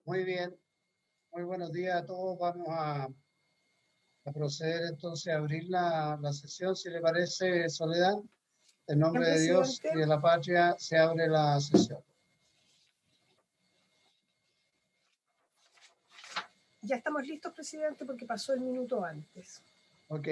Muy bien, muy buenos días a todos. Vamos a proceder entonces a abrir la sesión, si le parece, Soledad. En Bien, nombre de Dios presidente. y de la patria se abre la sesión. Ya estamos listos, presidente, porque pasó el minuto antes. Ok,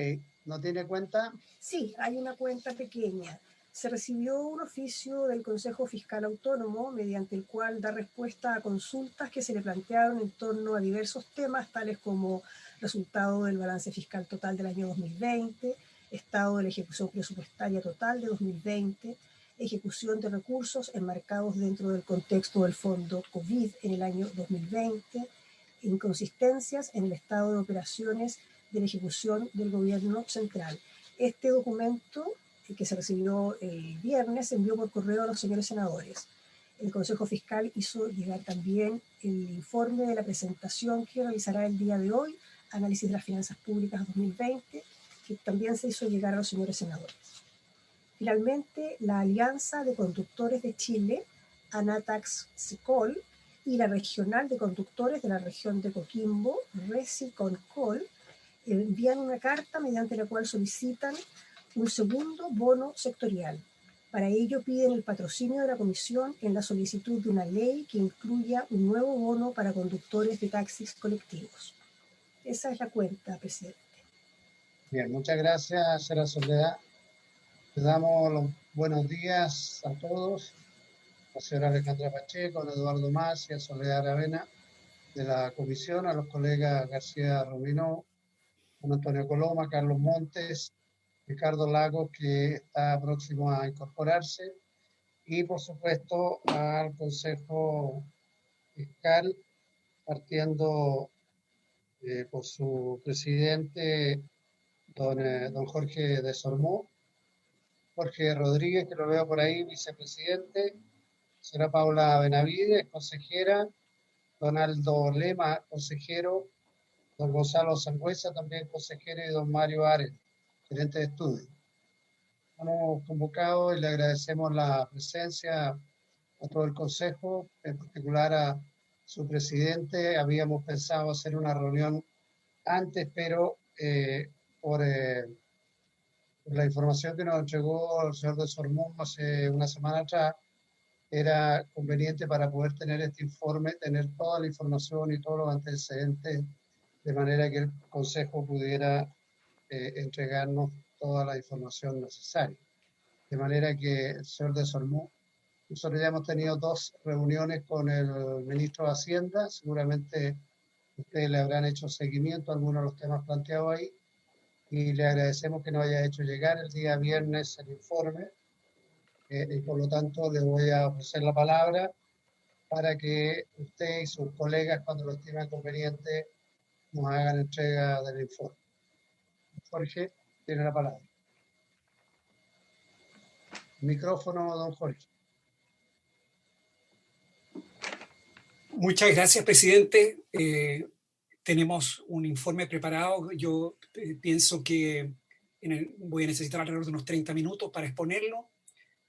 ¿no tiene cuenta? Sí, hay una cuenta pequeña. Se recibió un oficio del Consejo Fiscal Autónomo mediante el cual da respuesta a consultas que se le plantearon en torno a diversos temas, tales como resultado del balance fiscal total del año 2020, estado de la ejecución presupuestaria total de 2020, ejecución de recursos enmarcados dentro del contexto del fondo COVID en el año 2020, inconsistencias en el estado de operaciones de la ejecución del gobierno central. Este documento, que se recibió el viernes, se envió por correo a los señores senadores. El Consejo Fiscal hizo llegar también el informe de la presentación que realizará el día de hoy, Análisis de las Finanzas Públicas 2020, que también se hizo llegar a los señores senadores. Finalmente, la Alianza de Conductores de Chile, ANATAX-SECOL, y la Regional de Conductores de la región de Coquimbo, RESICONCOL, envían una carta mediante la cual solicitan un segundo bono sectorial. Para ello piden el patrocinio de la Comisión en la solicitud de una ley que incluya un nuevo bono para conductores de taxis colectivos. Esa es la cuenta, presidente. Bien, muchas gracias, señora Soledad. Le damos los buenos días a todos, a la señora Alejandra Pacheco, a don Eduardo Mas y a Soledad Aravena de la comisión, a los colegas García Rubino, don Antonio Coloma, Carlos Montes, Ricardo Lagos, que está próximo a incorporarse, y por supuesto al Consejo Fiscal, partiendo por su presidente, don Jorge Desormó, Jorge Rodríguez, que lo veo por ahí, vicepresidente, señora Paula Benavides, consejera, don Aldo Lema, consejero, don Gonzalo Sangüesa, también consejero, y don Mario Ares, gerente de estudio. Hemos convocado y le agradecemos la presencia a todo el Consejo, en particular a su presidente. Habíamos pensado hacer una reunión antes, pero por la información que nos entregó el señor de Sormún hace una semana atrás, era conveniente para poder tener este informe, tener toda la información y todos los antecedentes, de manera que el Consejo pudiera entregarnos toda la información necesaria. De manera que el señor de Sormún, nosotros ya hemos tenido 2 reuniones con el ministro de Hacienda, seguramente ustedes le habrán hecho seguimiento a algunos de los temas planteados ahí, y le agradecemos que nos haya hecho llegar el día viernes el informe, y por lo tanto le voy a ofrecer la palabra para que usted y sus colegas, cuando lo estimen conveniente, nos hagan entrega del informe. Jorge, tiene la palabra. Micrófono, don Jorge. Muchas gracias, presidente. Tenemos un informe preparado. Yo pienso que voy a necesitar alrededor de unos 30 minutos para exponerlo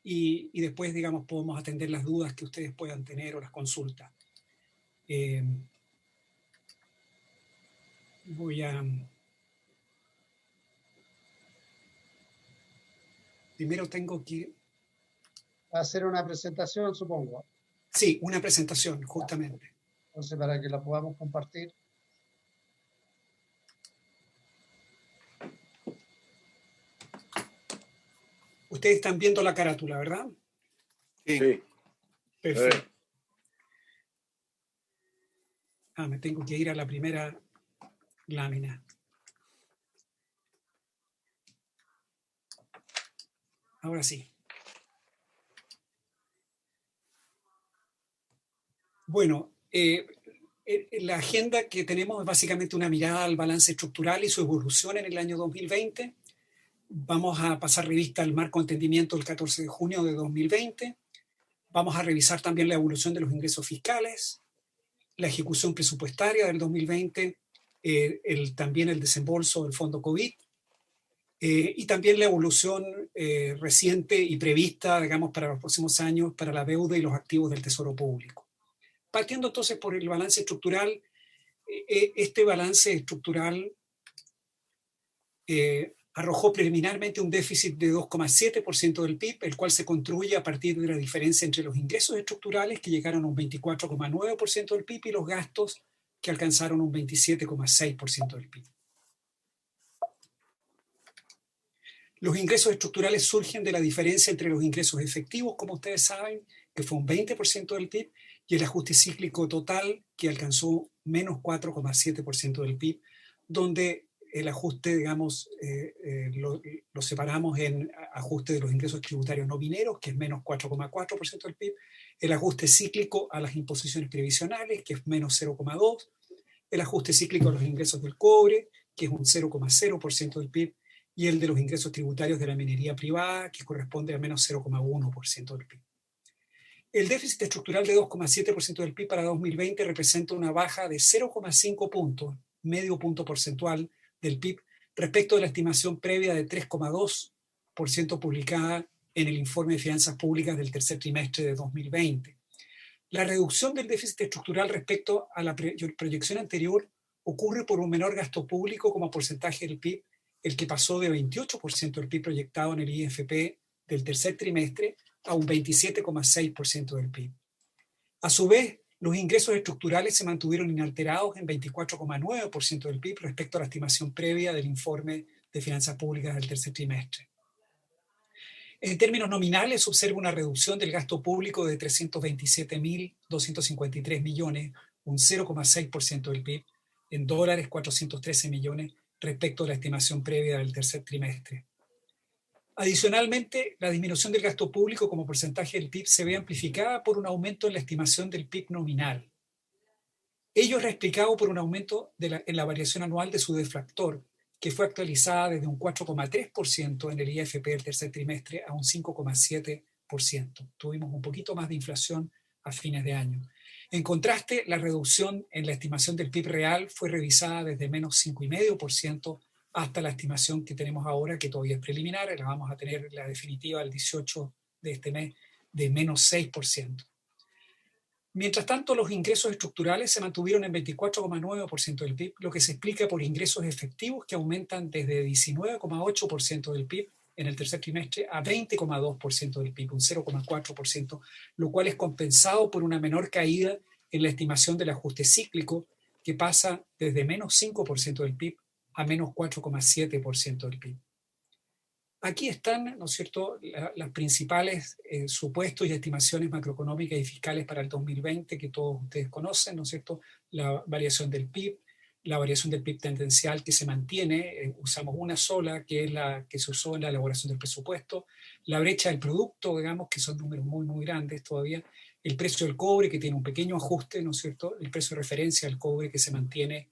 y después, digamos, podemos atender las dudas que ustedes puedan tener o las consultas. Primero tengo que... Va a hacer una presentación, supongo. Sí, una presentación, justamente. Entonces, para que la podamos compartir. Ustedes están viendo la carátula, ¿verdad? Sí. Perfecto. Me tengo que ir a la primera lámina. Ahora sí. Bueno, la agenda que tenemos es básicamente una mirada al balance estructural y su evolución en el año 2020. Vamos a pasar revista al marco de entendimiento del 14 de junio de 2020. Vamos a revisar también la evolución de los ingresos fiscales, la ejecución presupuestaria del 2020, también el desembolso del fondo COVID, y también la evolución reciente y prevista, digamos, para los próximos años para la deuda y los activos del Tesoro Público. Partiendo entonces por el balance estructural, este balance estructural arrojó preliminarmente un déficit de 2,7% del PIB, el cual se construye a partir de la diferencia entre los ingresos estructurales, que llegaron a un 24,9% del PIB, y los gastos, que alcanzaron un 27,6% del PIB. Los ingresos estructurales surgen de la diferencia entre los ingresos efectivos, como ustedes saben, que fue un 20% del PIB, y el ajuste cíclico total, que alcanzó menos 4,7% del PIB, donde el ajuste, digamos, lo separamos en ajuste de los ingresos tributarios no mineros, que es menos 4,4% del PIB, el ajuste cíclico a las imposiciones previsionales, que es menos 0,2%, el ajuste cíclico a los ingresos del cobre, que es un 0,0% del PIB, y el de los ingresos tributarios de la minería privada, que corresponde a menos 0,1% del PIB. El déficit estructural de 2,7% del PIB para 2020 representa una baja de 0,5 puntos, medio punto porcentual, del PIB respecto de la estimación previa de 3,2% publicada en el informe de finanzas públicas del tercer trimestre de 2020. La reducción del déficit estructural respecto a la proyección anterior ocurre por un menor gasto público como porcentaje del PIB, el que pasó de 28% del PIB proyectado en el IFP del tercer trimestre a un 27,6% del PIB. A su vez, los ingresos estructurales se mantuvieron inalterados en 24,9% del PIB respecto a la estimación previa del informe de finanzas públicas del tercer trimestre. En términos nominales, se observa una reducción del gasto público de 327.253 millones, un 0,6% del PIB, en dólares 413 millones respecto a la estimación previa del tercer trimestre. Adicionalmente, la disminución del gasto público como porcentaje del PIB se ve amplificada por un aumento en la estimación del PIB nominal. Ello es explicado por un aumento en la variación anual de su deflactor, que fue actualizada desde un 4,3% en el IFP del tercer trimestre a un 5,7%. Tuvimos un poquito más de inflación a fines de año. En contraste, la reducción en la estimación del PIB real fue revisada desde menos 5,5% hasta la estimación que tenemos ahora, que todavía es preliminar, la vamos a tener la definitiva el 18 de este mes, de menos 6%. Mientras tanto, los ingresos estructurales se mantuvieron en 24,9% del PIB, lo que se explica por ingresos efectivos que aumentan desde 19,8% del PIB en el tercer trimestre a 20,2% del PIB, un 0,4%, lo cual es compensado por una menor caída en la estimación del ajuste cíclico, que pasa desde menos 5% del PIB a menos 4,7% del PIB. Aquí están, ¿no es cierto?, las principales supuestos y estimaciones macroeconómicas y fiscales para el 2020 que todos ustedes conocen, ¿no es cierto? La variación del PIB, la variación del PIB tendencial que se mantiene, usamos una sola, que es la que se usó en la elaboración del presupuesto, la brecha del producto, digamos, que son números muy, muy grandes todavía, el precio del cobre, que tiene un pequeño ajuste, ¿no es cierto?, el precio de referencia del cobre, que se mantiene,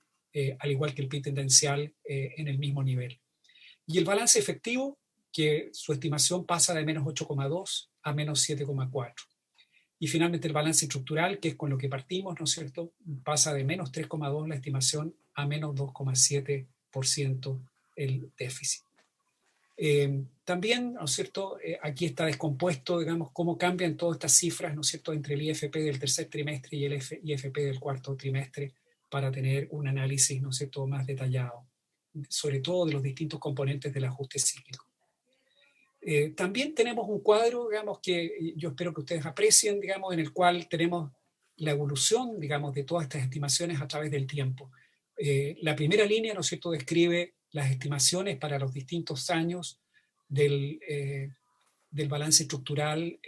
al igual que el PIB tendencial, en el mismo nivel. Y el balance efectivo, que su estimación pasa de menos 8,2 a menos 7,4. Y finalmente el balance estructural, que es con lo que partimos, ¿no es cierto?, pasa de menos 3,2 la estimación a menos 2,7% el déficit. También, ¿no es cierto?, aquí está descompuesto, digamos, cómo cambian todas estas cifras, ¿no es cierto?, entre el IFP del tercer trimestre y el IFP del cuarto trimestre, para tener un análisis, ¿no es cierto?, más detallado, sobre todo de los distintos componentes del ajuste cíclico. También tenemos un cuadro, digamos, que yo espero que ustedes aprecien, digamos, en el cual tenemos la evolución, digamos, de todas estas estimaciones a través del tiempo. La primera línea, ¿no es cierto?, describe las estimaciones para los distintos años del balance estructural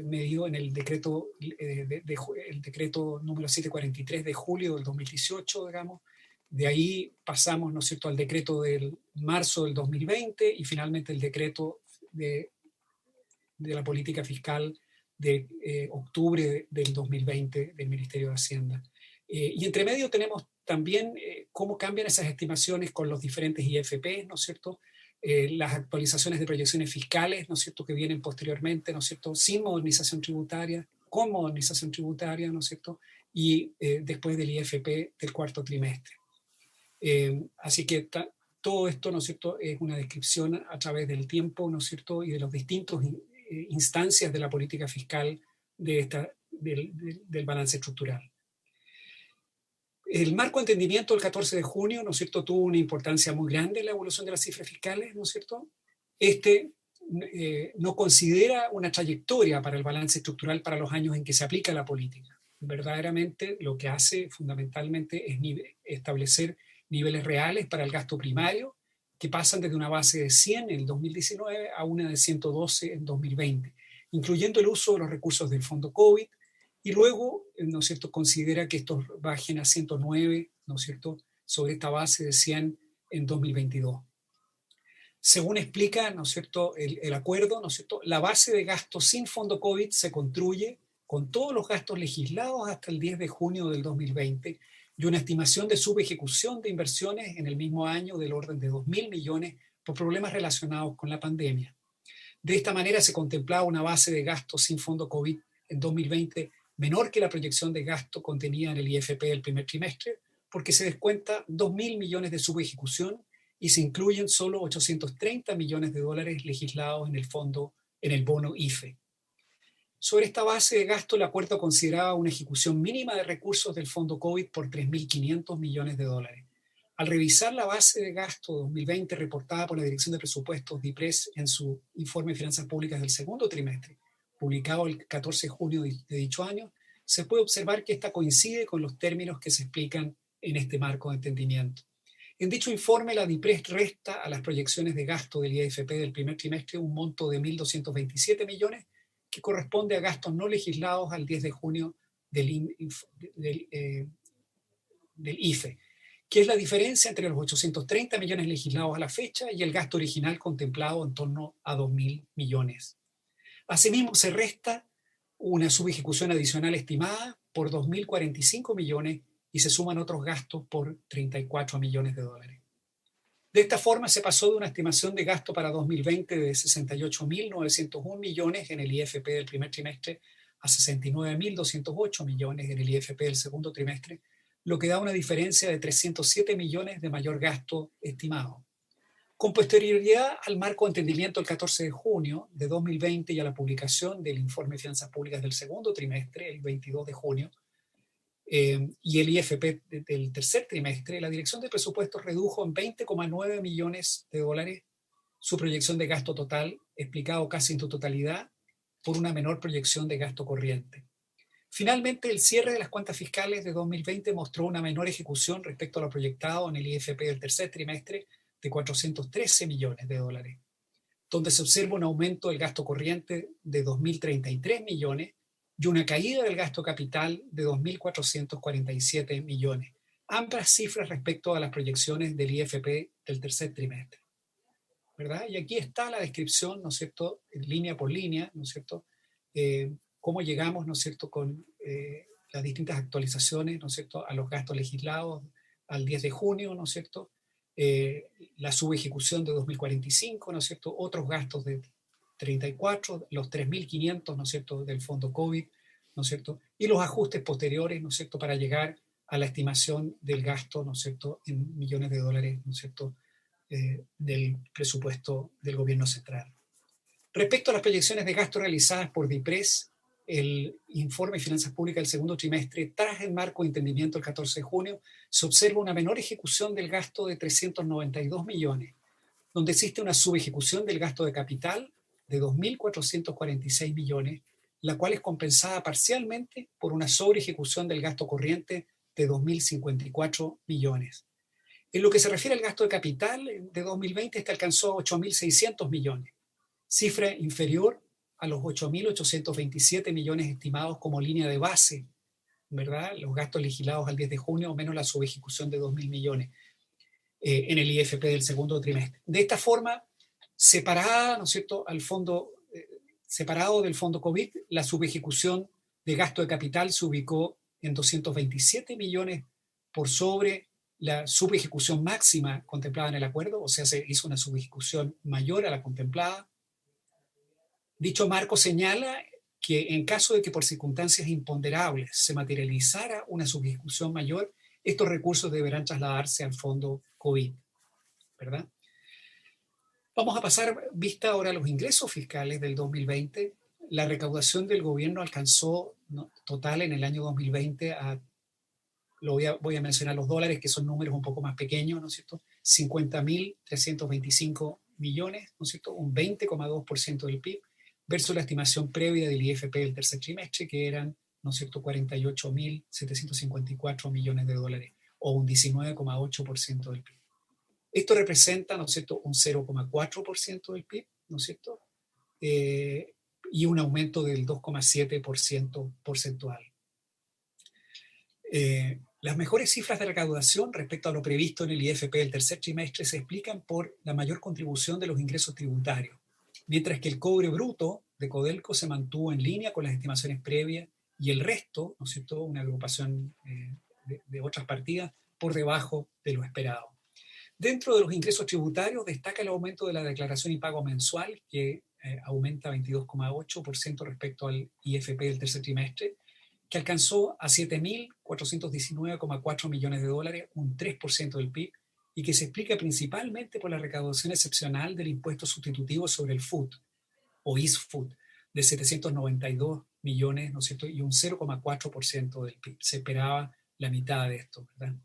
medido en el decreto, el decreto número 743 de julio del 2018, digamos. De ahí pasamos, ¿no es cierto?, al decreto del marzo del 2020 y finalmente el decreto de la política fiscal de octubre del 2020 del Ministerio de Hacienda. Y entre medio tenemos también cómo cambian esas estimaciones con los diferentes IFP, ¿no es cierto?, las actualizaciones de proyecciones fiscales, ¿no es cierto?, que vienen posteriormente, ¿no es cierto?, sin modernización tributaria, con modernización tributaria, ¿no es cierto?, y después del IFP del cuarto trimestre. Así que todo esto, ¿no es cierto?, es una descripción a través del tiempo, ¿no es cierto?, y de los distintos instancias de la política fiscal de del balance estructural. El marco de entendimiento del 14 de junio, ¿no es cierto?, tuvo una importancia muy grande en la evolución de las cifras fiscales, ¿no es cierto? No considera una trayectoria para el balance estructural para los años en que se aplica la política. Verdaderamente lo que hace fundamentalmente es establecer niveles reales para el gasto primario que pasan desde una base de 100 en el 2019 a una de 112 en 2020, incluyendo el uso de los recursos del fondo COVID, y luego, ¿no es cierto?, considera que estos bajen a 109, ¿no es cierto?, sobre esta base de 100 en 2022. Según explica, ¿no es cierto?, el acuerdo, ¿no es cierto?, la base de gasto sin fondo COVID se construye con todos los gastos legislados hasta el 10 de junio del 2020 y una estimación de subejecución de inversiones en el mismo año del orden de 2.000 millones por problemas relacionados con la pandemia. De esta manera se contemplaba una base de gasto sin fondo COVID en 2020 menor que la proyección de gasto contenida en el IFP del primer trimestre, porque se descuenta 2.000 millones de subejecución y se incluyen solo 830 millones de dólares legislados en el fondo, en el bono IFE. Sobre esta base de gasto, el acuerdo consideraba una ejecución mínima de recursos del fondo COVID por 3.500 millones de dólares. Al revisar la base de gasto 2020 reportada por la Dirección de Presupuestos DIPRES en su informe de finanzas públicas del segundo trimestre, publicado el 14 de junio de dicho año, se puede observar que esta coincide con los términos que se explican en este marco de entendimiento. En dicho informe, la DIPRES resta a las proyecciones de gasto del IFP del primer trimestre un monto de 1.227 millones que corresponde a gastos no legislados al 10 de junio del IFE, que es la diferencia entre los 830 millones legislados a la fecha y el gasto original contemplado en torno a 2.000 millones. Asimismo, se resta una subejecución adicional estimada por 2.045 millones y se suman otros gastos por 34 millones de dólares. De esta forma se pasó de una estimación de gasto para 2020 de 68.901 millones en el IFP del primer trimestre a 69.208 millones en el IFP del segundo trimestre, lo que da una diferencia de 307 millones de mayor gasto estimado. Con posterioridad al marco de entendimiento el 14 de junio de 2020 y a la publicación del informe de finanzas públicas del segundo trimestre, el 22 de junio, y el IFP del tercer trimestre, la Dirección de Presupuestos redujo en 20,9 millones de dólares su proyección de gasto total, explicado casi en su totalidad por una menor proyección de gasto corriente. Finalmente, el cierre de las cuentas fiscales de 2020 mostró una menor ejecución respecto a lo proyectado en el IFP del tercer trimestre de 413 millones de dólares, donde se observa un aumento del gasto corriente de 2.033 millones y una caída del gasto capital de 2.447 millones, ambas cifras respecto a las proyecciones del IFP del tercer trimestre, ¿verdad? Y aquí está la descripción, ¿no es cierto?, línea por línea, ¿no es cierto?, cómo llegamos, ¿no es cierto?, con las distintas actualizaciones, ¿no es cierto?, a los gastos legislados al 10 de junio, ¿no es cierto?, la subejecución de 2045, ¿no es cierto?, otros gastos de 34, los 3.500, ¿no es cierto?, del fondo COVID, ¿no es cierto?, y los ajustes posteriores, ¿no es cierto?, para llegar a la estimación del gasto, ¿no es cierto?, en millones de dólares, ¿no es cierto?, del presupuesto del gobierno central. Respecto a las proyecciones de gasto realizadas por DIPRES, el informe de finanzas públicas del segundo trimestre, tras el marco de entendimiento el 14 de junio, se observa una menor ejecución del gasto de 392 millones, donde existe una subejecución del gasto de capital de 2.446 millones, la cual es compensada parcialmente por una sobreejecución del gasto corriente de 2.054 millones. En lo que se refiere al gasto de capital de 2020, este alcanzó 8.600 millones, cifra inferior a los 8.827 millones estimados como línea de base, ¿verdad?, los gastos legislados al 10 de junio, o menos la subejecución de 2.000 millones en el IFP del segundo trimestre. De esta forma, separada, ¿no es cierto?, al fondo, separado del fondo COVID, la subejecución de gasto de capital se ubicó en 227 millones por sobre la subejecución máxima contemplada en el acuerdo, o sea, se hizo una subejecución mayor a la contemplada. Dicho marco señala que en caso de que por circunstancias imponderables se materializara una subejecución mayor, estos recursos deberán trasladarse al fondo COVID, ¿verdad? Vamos a pasar vista ahora a los ingresos fiscales del 2020. La recaudación del gobierno alcanzó total en el año 2020 voy a mencionar los dólares, que son números un poco más pequeños, ¿no es cierto? 50.325 millones, ¿no es cierto? Un 20,2% del PIB, versus la estimación previa del IFP del tercer trimestre, que eran, ¿no es cierto?, 48.754 millones de dólares, o un 19,8% del PIB. Esto representa, ¿no es cierto?, un 0,4% del PIB, ¿no es cierto?, y un aumento del 2,7% porcentual. Las mejores cifras de recaudación respecto a lo previsto en el IFP del tercer trimestre se explican por la mayor contribución de los ingresos tributarios, mientras que el cobre bruto de Codelco se mantuvo en línea con las estimaciones previas y el resto, ¿no es cierto?, una agrupación de otras partidas, por debajo de lo esperado. Dentro de los ingresos tributarios destaca el aumento de la declaración y pago mensual, que aumenta 22,8% respecto al IFP del tercer trimestre, que alcanzó a 7.419,4 millones de dólares, un 3% del PIB, y que se explica principalmente por la recaudación excepcional del impuesto sustitutivo sobre el food, o ISFood, de 792 millones, ¿no es cierto?, y un 0,4% del PIB. Se esperaba la mitad de esto, ¿verdad?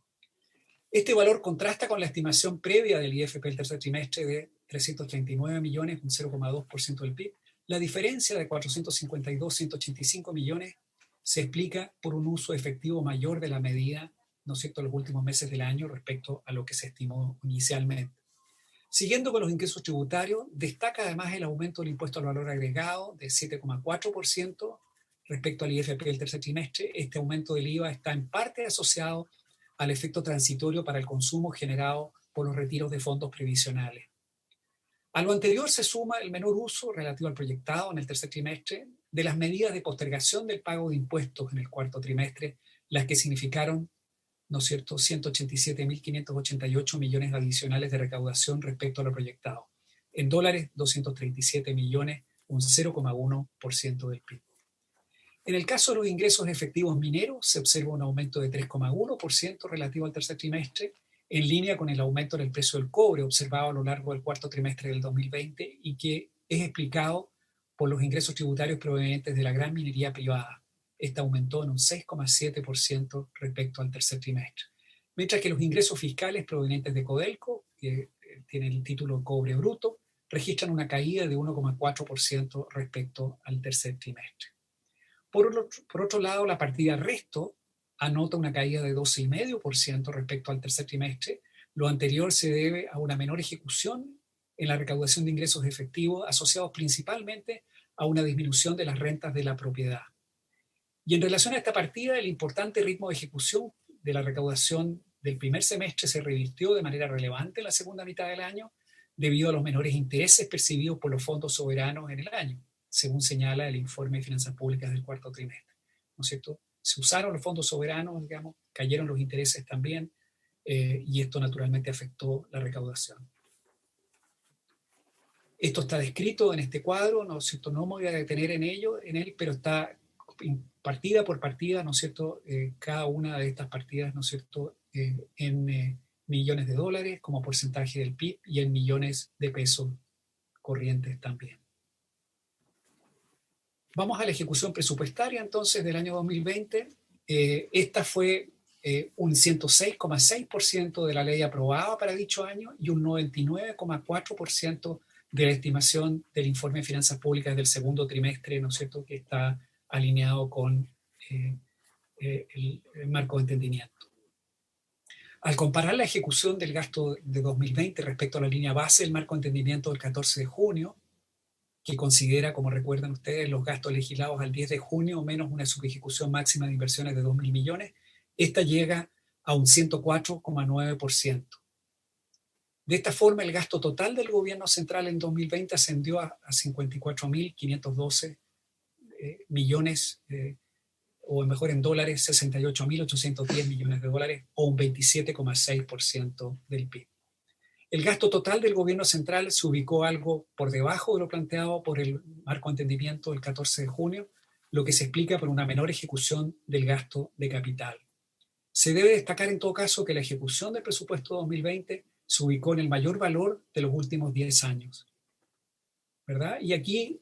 Este valor contrasta con la estimación previa del IFP del tercer trimestre de 339 millones, un 0,2% del PIB. La diferencia de 452,185 millones se explica por un uso efectivo mayor de la medida, ¿no es cierto?, en los últimos meses del año respecto a lo que se estimó inicialmente. Siguiendo con los ingresos tributarios, destaca además el aumento del impuesto al valor agregado de 7,4% respecto al IFP del tercer trimestre. Este aumento del IVA está en parte asociado al efecto transitorio para el consumo generado por los retiros de fondos previsionales. A lo anterior se suma el menor uso relativo al proyectado en el tercer trimestre de las medidas de postergación del pago de impuestos en el cuarto trimestre, las que significaron, ¿no es cierto?, 187.588 millones adicionales de recaudación respecto a lo proyectado. En dólares, 237 millones, un 0,1% del PIB. En el caso de los ingresos efectivos mineros, se observa un aumento de 3,1% relativo al tercer trimestre, en línea con el aumento en el precio del cobre observado a lo largo del cuarto trimestre del 2020 y que es explicado por los ingresos tributarios provenientes de la gran minería privada. Esta aumentó en un 6,7% respecto al tercer trimestre. Mientras que los ingresos fiscales provenientes de Codelco, que tiene el título Cobre Bruto, registran una caída de 1,4% respecto al tercer trimestre. Por otro lado, la partida resto anota una caída de 12,5% respecto al tercer trimestre. Lo anterior se debe a una menor ejecución en la recaudación de ingresos efectivos asociados principalmente a una disminución de las rentas de la propiedad. Y en relación a esta partida, el importante ritmo de ejecución de la recaudación del primer semestre se revirtió de manera relevante en la segunda mitad del año debido a los menores intereses percibidos por los fondos soberanos en el año, según señala el informe de finanzas públicas del cuarto trimestre, ¿no es cierto? Se usaron los fondos soberanos, digamos, cayeron los intereses también, y esto naturalmente afectó la recaudación. Esto está descrito en este cuadro, ¿no es cierto? No me voy a detener en él, pero está partida por partida, ¿no es cierto? Cada una de estas partidas, ¿no es cierto?, en millones de dólares como porcentaje del PIB y en millones de pesos corrientes también. Vamos a la ejecución presupuestaria entonces del año 2020. Esta fue un 106,6% de la ley aprobada para dicho año y un 99,4% de la estimación del informe de finanzas públicas del segundo trimestre, ¿no es cierto?, que está alineado con el marco de entendimiento. Al comparar la ejecución del gasto de 2020 respecto a la línea base del marco de entendimiento del 14 de junio, que considera, como recuerdan ustedes, los gastos legislados al 10 de junio menos una subejecución máxima de inversiones de 2.000 millones, esta llega a un 104,9%. De esta forma, el gasto total del gobierno central en 2020 ascendió a 54.512 millones, o mejor en dólares, 68.810 millones de dólares, o un 27,6% del PIB. El gasto total del gobierno central se ubicó algo por debajo de lo planteado por el marco de entendimiento del 14 de junio, lo que se explica por una menor ejecución del gasto de capital. Se debe destacar en todo caso que la ejecución del presupuesto 2020 se ubicó en el mayor valor de los últimos 10 años. ¿verdad? Y aquí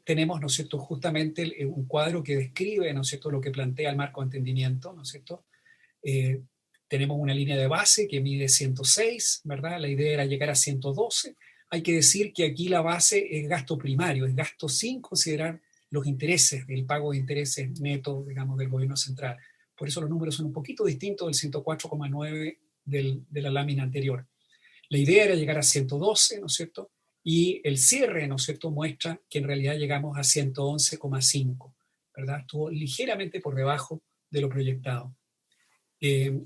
tenemos, ¿no es cierto?, justamente un cuadro que describe, ¿no es cierto?, lo que plantea el marco de entendimiento, ¿no es cierto? Eh, Tenemos una línea de base que mide 106, ¿verdad? La idea era llegar a 112. Hay que decir que aquí la base es gasto primario, es gasto sin considerar los intereses, el pago de intereses netos, digamos, del gobierno central. Por eso los números son un poquito distintos del 104,9 de la lámina anterior. La idea era llegar a 112, ¿no es cierto? Y el cierre, ¿no es cierto?, muestra que en realidad llegamos a 111,5, ¿verdad? Estuvo ligeramente por debajo de lo proyectado.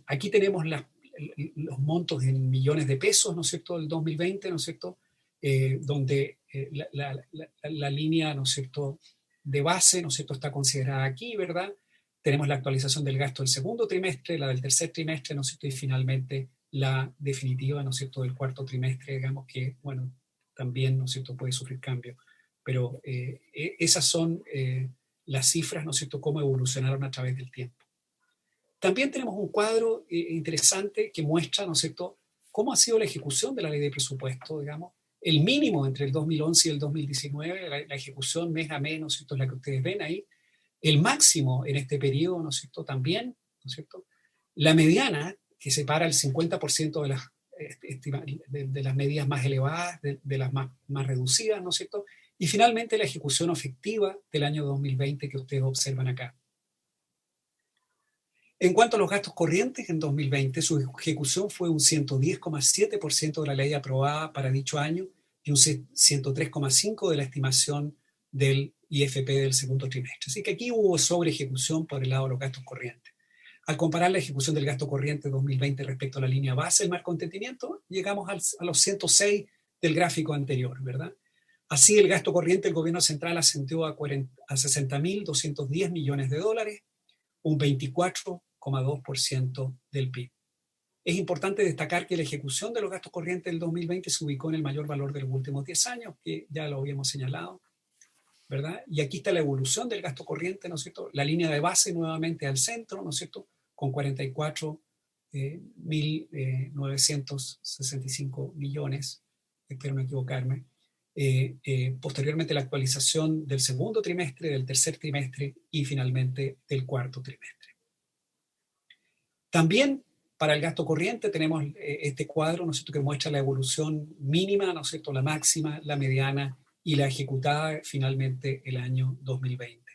Aquí tenemos los montos en millones de pesos, ¿no es cierto?, del 2020, ¿no es cierto?, donde la línea, ¿no es cierto?, de base, ¿no es cierto?, está considerada aquí, ¿verdad? Tenemos la actualización del gasto del segundo trimestre, la del tercer trimestre, ¿no es cierto?, y finalmente la definitiva, ¿no es cierto?, del cuarto trimestre, digamos que, bueno, también, ¿no es cierto?, puede sufrir cambio. Pero esas son las cifras, ¿no es cierto?, cómo evolucionaron a través del tiempo. También tenemos un cuadro interesante que muestra, ¿no es cierto?, cómo ha sido la ejecución de la ley de presupuesto, digamos. El mínimo entre el 2011 y el 2019, la ejecución mes a mes, ¿no es cierto?, es la que ustedes ven ahí. El máximo en este periodo, ¿no es cierto?, también, ¿no es cierto? La mediana, que separa el 50% de las medidas más elevadas de las más reducidas, ¿no es cierto? Y finalmente la ejecución efectiva del año 2020 que ustedes observan acá. En cuanto a los gastos corrientes, en 2020 su ejecución fue un 110,7% de la ley aprobada para dicho año y un 103,5% de la estimación del IFP del segundo trimestre. Así que aquí hubo sobre ejecución por el lado de los gastos corrientes. Al comparar la ejecución del gasto corriente 2020 respecto a la línea base del marco de entendimiento, llegamos a los 106 del gráfico anterior, ¿verdad? Así, el gasto corriente del gobierno central ascendió a 60.210 millones de dólares, un 24,2% del PIB. Es importante destacar que la ejecución de los gastos corrientes del 2020 se ubicó en el mayor valor de los últimos 10 años, que ya lo habíamos señalado, ¿verdad? Y aquí está la evolución del gasto corriente, ¿no es cierto? La línea de base nuevamente al centro, ¿no es cierto?, con 44.965 millones, espero no equivocarme. Posteriormente la actualización del segundo trimestre, del tercer trimestre y finalmente del cuarto trimestre. También para el gasto corriente tenemos este cuadro, ¿no es cierto?, que muestra la evolución mínima, ¿no es cierto?, la máxima, la mediana y la ejecutada finalmente el año 2020.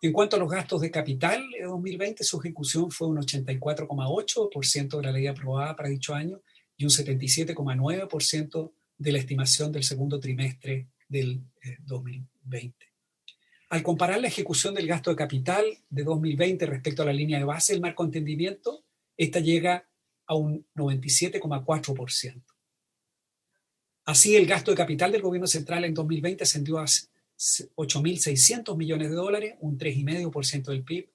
En cuanto a los gastos de capital de 2020, su ejecución fue un 84,8% de la ley aprobada para dicho año y un 77,9% de la estimación del segundo trimestre del 2020. Al comparar la ejecución del gasto de capital de 2020 respecto a la línea de base del marco de entendimiento, esta llega a un 97,4%. Así, el gasto de capital del gobierno central en 2020 ascendió a 8.600 millones de dólares, un 3,5% del PIB.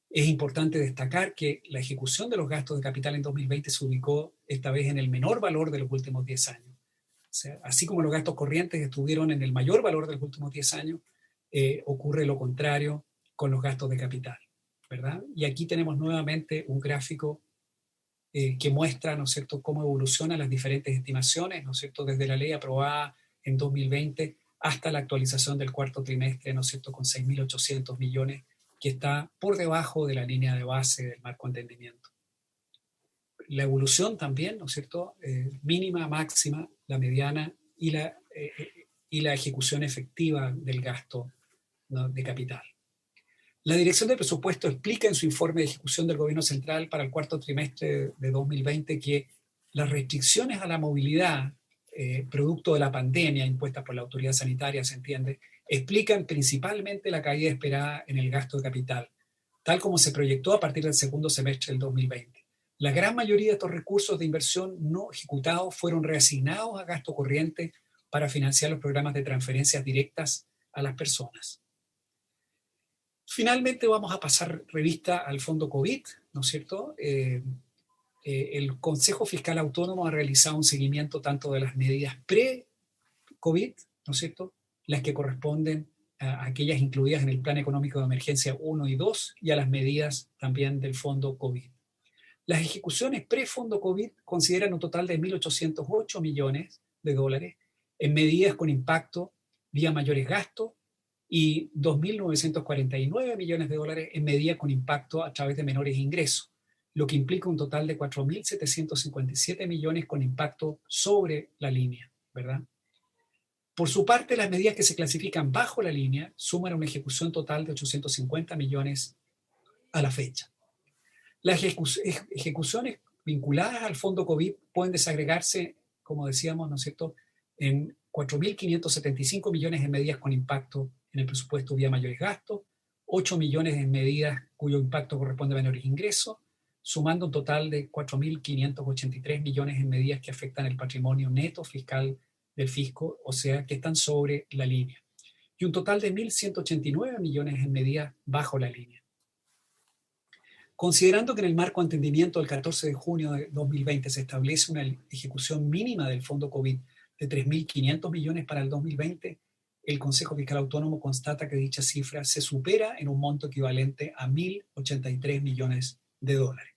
Es importante destacar que la ejecución de los gastos de capital en 2020 se ubicó esta vez en el menor valor de los últimos 10 años. O sea, así como los gastos corrientes estuvieron en el mayor valor de los últimos 10 años, ocurre lo contrario con los gastos de capital, ¿verdad? Y aquí tenemos nuevamente un gráfico que muestra, ¿no es cierto?, cómo evolucionan las diferentes estimaciones, ¿no es cierto?, desde la ley aprobada en 2020 hasta la actualización del cuarto trimestre, ¿no es cierto?, con 6.800 millones, que está por debajo de la línea de base del marco de entendimiento. La evolución también, ¿no es cierto?, mínima, máxima, la mediana y la ejecución efectiva del gasto, ¿no?, de capital. La Dirección de Presupuesto explica en su informe de ejecución del Gobierno Central para el cuarto trimestre de 2020 que las restricciones a la movilidad, producto de la pandemia impuestas por la autoridad sanitaria, se entiende, explican principalmente la caída esperada en el gasto de capital, tal como se proyectó a partir del segundo semestre del 2020. La gran mayoría de estos recursos de inversión no ejecutados fueron reasignados a gasto corriente para financiar los programas de transferencias directas a las personas. Finalmente vamos a pasar revista al fondo COVID, ¿no es cierto? El Consejo Fiscal Autónomo ha realizado un seguimiento tanto de las medidas pre-COVID, ¿no es cierto?, las que corresponden a aquellas incluidas en el Plan Económico de Emergencia 1 y 2 y a las medidas también del fondo COVID. Las ejecuciones pre-fondo COVID consideran un total de 1.808 millones de dólares en medidas con impacto vía mayores gastos y 2.949 millones de dólares en medidas con impacto a través de menores ingresos, lo que implica un total de 4.757 millones con impacto sobre la línea, ¿verdad? Por su parte, las medidas que se clasifican bajo la línea suman una ejecución total de 850 millones a la fecha. Las ejecuciones vinculadas al fondo COVID pueden desagregarse, como decíamos, ¿no es cierto?, en 4.575 millones en medidas con impacto en el presupuesto vía mayores gastos, 8 millones en medidas cuyo impacto corresponde a menores ingresos, sumando un total de 4.583 millones en medidas que afectan el patrimonio neto fiscal del fisco, o sea, que están sobre la línea, y un total de 1.189 millones en medidas bajo la línea. Considerando que en el marco de entendimiento del 14 de junio de 2020 se establece una ejecución mínima del fondo COVID de 3.500 millones para el 2020, el Consejo Fiscal Autónomo constata que dicha cifra se supera en un monto equivalente a 1.083 millones de dólares.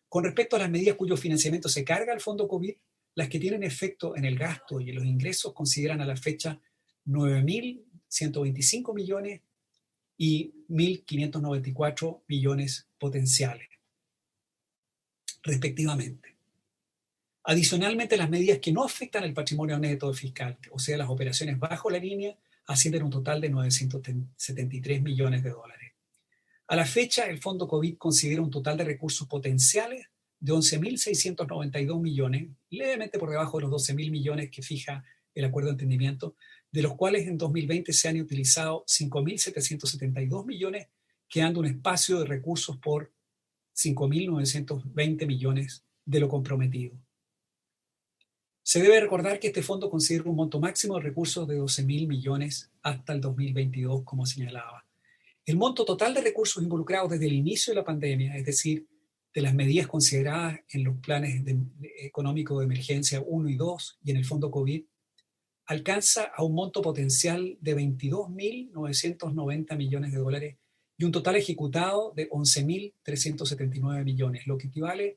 Con respecto a las medidas cuyo financiamiento se carga al fondo COVID, las que tienen efecto en el gasto y en los ingresos consideran a la fecha 9.125 millones y 1.594 millones potenciales, respectivamente. Adicionalmente, las medidas que no afectan el patrimonio neto fiscal, o sea, las operaciones bajo la línea, ascienden a un total de 973 millones de dólares. A la fecha, el fondo COVID considera un total de recursos potenciales de 11.692 millones, levemente por debajo de los 12.000 millones que fija el acuerdo de entendimiento, de los cuales en 2020 se han utilizado 5.772 millones, quedando un espacio de recursos por 5.920 millones de lo comprometido. Se debe recordar que este fondo considera un monto máximo de recursos de 12.000 millones hasta el 2022, como señalaba. El monto total de recursos involucrados desde el inicio de la pandemia, es decir, de las medidas consideradas en los planes económicos de emergencia 1 y 2 y en el fondo COVID, alcanza a un monto potencial de 22.990 millones de dólares y un total ejecutado de 11.379 millones, lo que equivale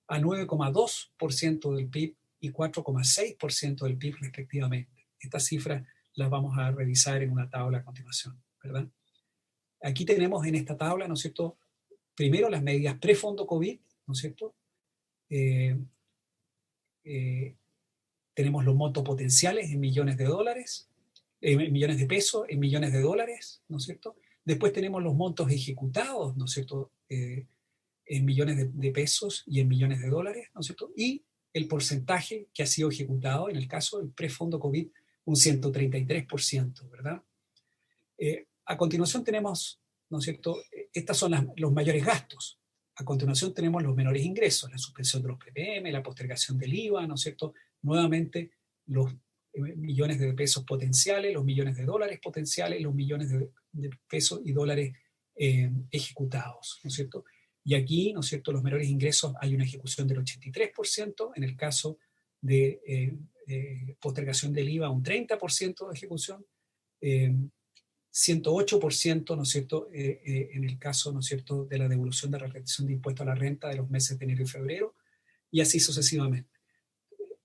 a 9,2% del PIB y 4,6% del PIB respectivamente. Estas cifras las vamos a revisar en una tabla a continuación, ¿verdad? Aquí tenemos en esta tabla, ¿no es cierto?, primero las medidas pre-fondo COVID, ¿no es cierto? Tenemos los montos potenciales en millones de dólares, en millones de pesos, en millones de dólares, ¿no es cierto? Después tenemos los montos ejecutados, ¿no es cierto?, en millones de pesos y en millones de dólares, ¿no es cierto? Y el porcentaje que ha sido ejecutado, en el caso del pre-fondo COVID, un 133%, ¿verdad? A continuación tenemos, ¿no es cierto?, estas son los mayores gastos. A continuación tenemos los menores ingresos, la suspensión de los PPM, la postergación del IVA, ¿no es cierto?, nuevamente los millones de pesos potenciales, los millones de dólares potenciales, los millones de pesos y dólares ejecutados, ¿no es cierto? Y aquí, ¿no es cierto?, los menores ingresos hay una ejecución del 83%, en el caso de postergación del IVA un 30% de ejecución, 108%, ¿no es cierto?, en el caso, ¿no es cierto?, de la devolución de la retención de impuesto a la renta de los meses de enero y febrero, y así sucesivamente.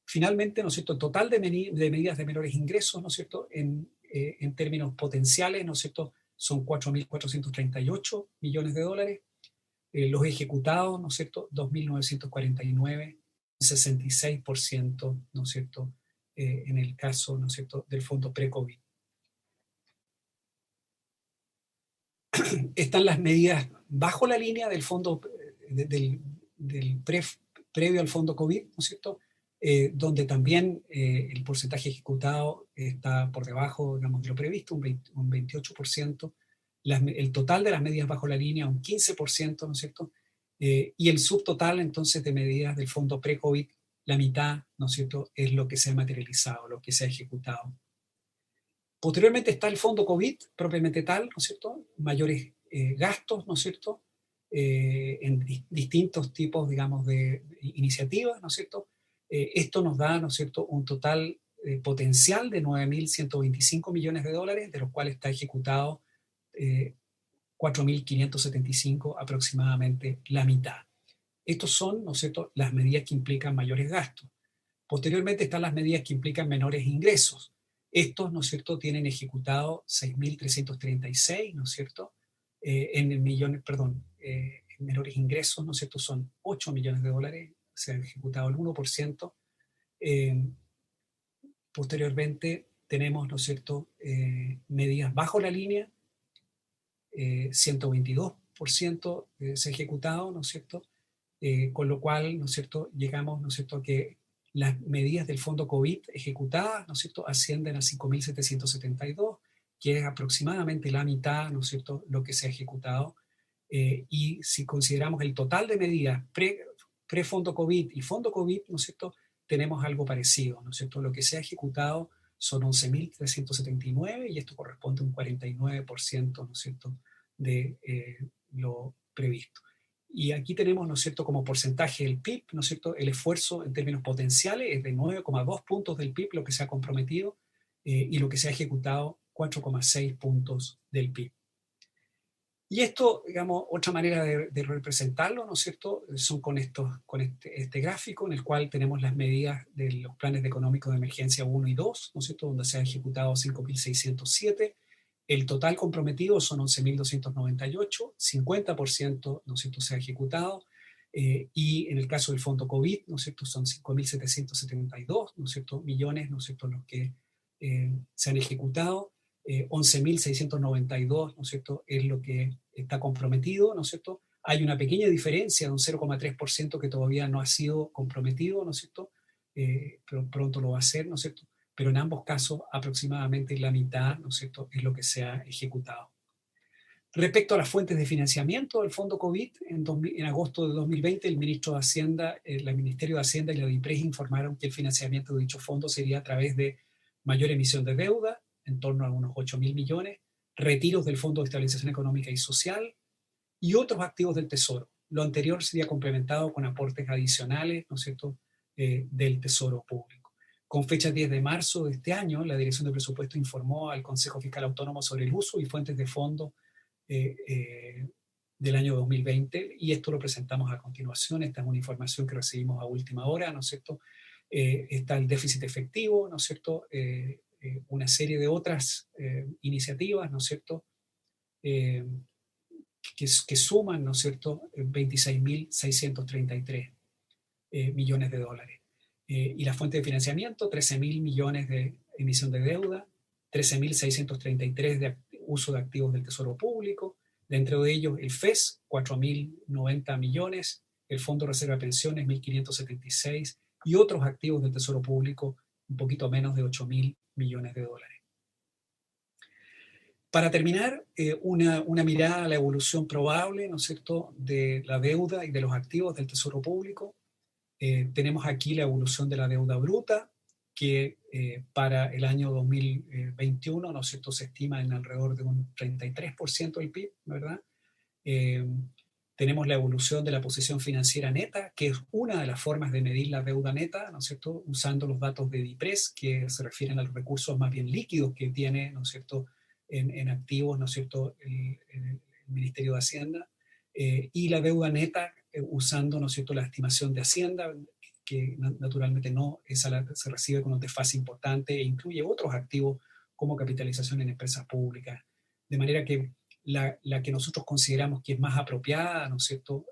Finalmente, ¿no es cierto?, el total de medidas de menores ingresos, ¿no es cierto?, en términos potenciales, ¿no es cierto?, son 4.438 millones de dólares, los ejecutados, ¿no es cierto?, 2.949, 66%, ¿no es cierto?, en el caso, ¿no es cierto?, del fondo pre-COVID. Están las medidas bajo la línea del fondo, previo al fondo COVID, ¿no es cierto?, donde también el porcentaje ejecutado está por debajo, digamos, de lo previsto, un 28%, el total de las medidas bajo la línea un 15%, ¿no es cierto?, y el subtotal entonces de medidas del fondo pre-COVID, la mitad, ¿no es cierto?, es lo que se ha materializado, lo que se ha ejecutado. Posteriormente está el fondo COVID, propiamente tal, ¿no es cierto?, mayores gastos, ¿no es cierto?, en distintos tipos, digamos, de iniciativas, ¿no es cierto? Esto nos da, ¿no es cierto?, un total potencial de 9.125 millones de dólares, de los cuales está ejecutado 4.575, aproximadamente la mitad. Estos son, ¿no es cierto?, las medidas que implican mayores gastos. Posteriormente están las medidas que implican menores ingresos. Estos, ¿no es cierto?, tienen ejecutado 6.336, ¿no es cierto?, en millones, perdón, en menores ingresos, ¿no es cierto?, son 8 millones de dólares, se ha ejecutado el 1%. Posteriormente tenemos, ¿no es cierto?, medidas bajo la línea, 122% se ha ejecutado, ¿no es cierto?, con lo cual, ¿no es cierto?, llegamos, ¿no es cierto?, a que las medidas del fondo COVID ejecutadas, ¿no es cierto?, ascienden a 5.772, que es aproximadamente la mitad, ¿no es cierto?, lo que se ha ejecutado. Y si consideramos el total de medidas pre-fondo COVID y fondo COVID, ¿no es cierto?, tenemos algo parecido, ¿no es cierto? Lo que se ha ejecutado son 11.379 y esto corresponde a un 49%, ¿no es cierto?, de lo previsto. Y aquí tenemos, ¿no es cierto?, como porcentaje del PIB, ¿no es cierto?, el esfuerzo en términos potenciales es de 9,2 puntos del PIB lo que se ha comprometido y lo que se ha ejecutado 4,6 puntos del PIB. Y esto, digamos, otra manera de representarlo, ¿no es cierto?, son con este gráfico en el cual tenemos las medidas de los planes económicos de emergencia 1 y 2, ¿no es cierto?, donde se ha ejecutado 5.607. El total comprometido son 11.298, 50%, ¿no es cierto?, se ha ejecutado. Y en el caso del fondo COVID, ¿no es cierto?, son 5.772, ¿no es cierto?, millones, ¿no es cierto?, los que se han ejecutado. 11.692, ¿no es cierto?, es lo que está comprometido, ¿no es cierto? Hay una pequeña diferencia de un 0,3% que todavía no ha sido comprometido, ¿no es cierto? Pero pronto lo va a hacer, ¿no es cierto? Pero en ambos casos aproximadamente la mitad, ¿no es cierto?, es lo que se ha ejecutado. Respecto a las fuentes de financiamiento del fondo COVID, en agosto de 2020 el ministro de Hacienda, el Ministerio de Hacienda y la DIPRES informaron que el financiamiento de dicho fondo sería a través de mayor emisión de deuda, en torno a unos 8.000 millones, retiros del Fondo de Estabilización Económica y Social y otros activos del Tesoro. Lo anterior sería complementado con aportes adicionales, ¿no es cierto?, del Tesoro Público. Con fecha 10 de marzo de este año, la Dirección de Presupuesto informó al Consejo Fiscal Autónomo sobre el uso y fuentes de fondos del año 2020 y esto lo presentamos a continuación. Esta es una información que recibimos a última hora, ¿no es cierto? Está el déficit efectivo, ¿no es cierto?, una serie de otras iniciativas, ¿no es cierto?, que suman, ¿no es cierto?, 26.633 millones de dólares. Y la fuente de financiamiento, 13.000 millones de emisión de deuda, 13.633 de uso de activos del Tesoro Público, dentro de ellos el FES, 4.090 millones, el Fondo de Reserva de Pensiones, 1.576, y otros activos del Tesoro Público, un poquito menos de 8.000 millones de dólares. Para terminar, una mirada a la evolución probable, ¿no es cierto?, de la deuda y de los activos del Tesoro Público. Tenemos aquí la evolución de la deuda bruta, que para el año 2021, ¿no es cierto?, se estima en alrededor de un 33% del PIB, ¿verdad? Tenemos la evolución de la posición financiera neta, que es una de las formas de medir la deuda neta, ¿no es cierto?, usando los datos de DIPRES, que se refieren a los recursos más bien líquidos que tiene, ¿no es cierto?, en activos, ¿no es cierto?, el Ministerio de Hacienda, y la deuda neta usando, ¿no es cierto?, la estimación de Hacienda, que naturalmente no, esa se recibe con un desfase importante e incluye otros activos como capitalización en empresas públicas. De manera que la que nosotros consideramos que es más apropiada, ¿no es cierto?,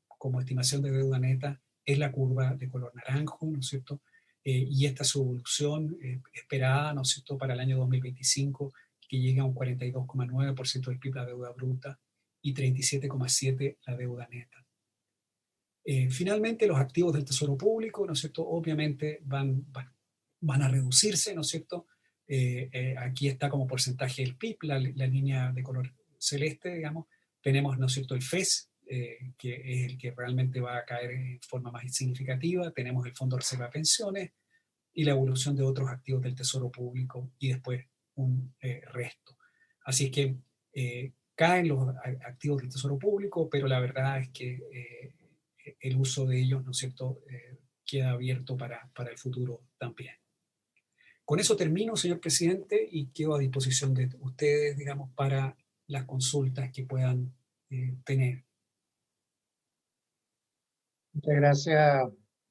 como estimación de deuda neta, es la curva de color naranjo, ¿no es cierto?, y esta es su evolución esperada, ¿no es cierto?, para el año 2025, que llega a un 42,9% del PIB la deuda bruta y 37,7% la deuda neta. Finalmente, los activos del Tesoro Público, ¿no es cierto?, obviamente van a reducirse, ¿no es cierto? Aquí está como porcentaje del PIB, la línea de color celeste, digamos. Tenemos, ¿no es cierto?, el FES, que es el que realmente va a caer en forma más significativa. Tenemos el Fondo de Reserva de Pensiones y la evolución de otros activos del Tesoro Público y después un resto. Así es que caen los activos del Tesoro Público, pero la verdad es que el uso de ellos, ¿no es cierto?, queda abierto para el futuro también. Con eso termino, señor presidente, y quedo a disposición de ustedes, digamos, para las consultas que puedan tener. Muchas gracias,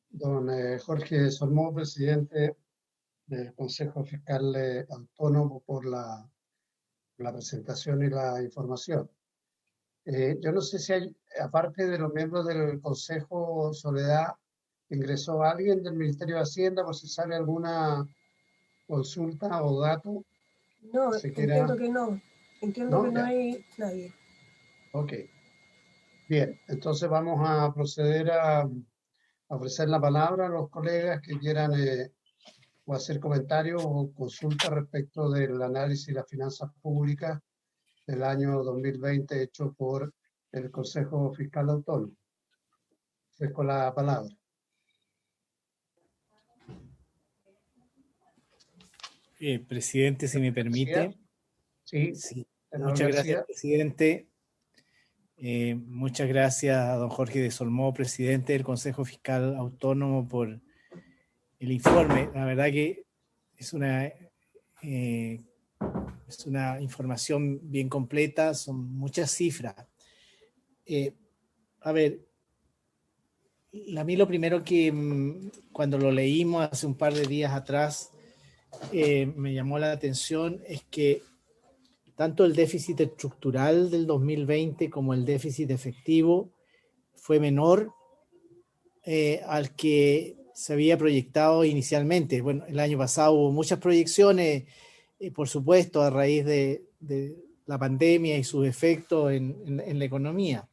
Don Jorge Solmó, presidente del Consejo Fiscal Autónomo, por la presentación y la información. Yo no sé si hay, aparte de los miembros del Consejo Soledad, ingresó alguien del Ministerio de Hacienda por si sabe alguna consulta o dato No, que se entiendo quiera. que no. Entiendo que ¿No? no Ya. hay nadie. Ok. Bien, entonces vamos a proceder a ofrecer la palabra a los colegas que quieran o hacer comentarios o consultas respecto del análisis de las finanzas públicas del año 2020 hecho por el Consejo Fiscal Autónomo. Ofrezco la palabra. Presidente, si me García. permite. Sí, Sí, senador muchas gracias, García. presidente. Muchas gracias a don Jorge de Solmó, presidente del Consejo Fiscal Autónomo, por el informe. La verdad que es eh, es una información bien completa, son muchas cifras. A ver, a mí lo primero que cuando lo leímos hace un par de días atrás me llamó la atención es que tanto el déficit estructural del 2020 como el déficit efectivo fue menor al que se había proyectado inicialmente. Bueno, el año pasado hubo muchas proyecciones, por supuesto, a raíz de la pandemia y sus efectos en la economía,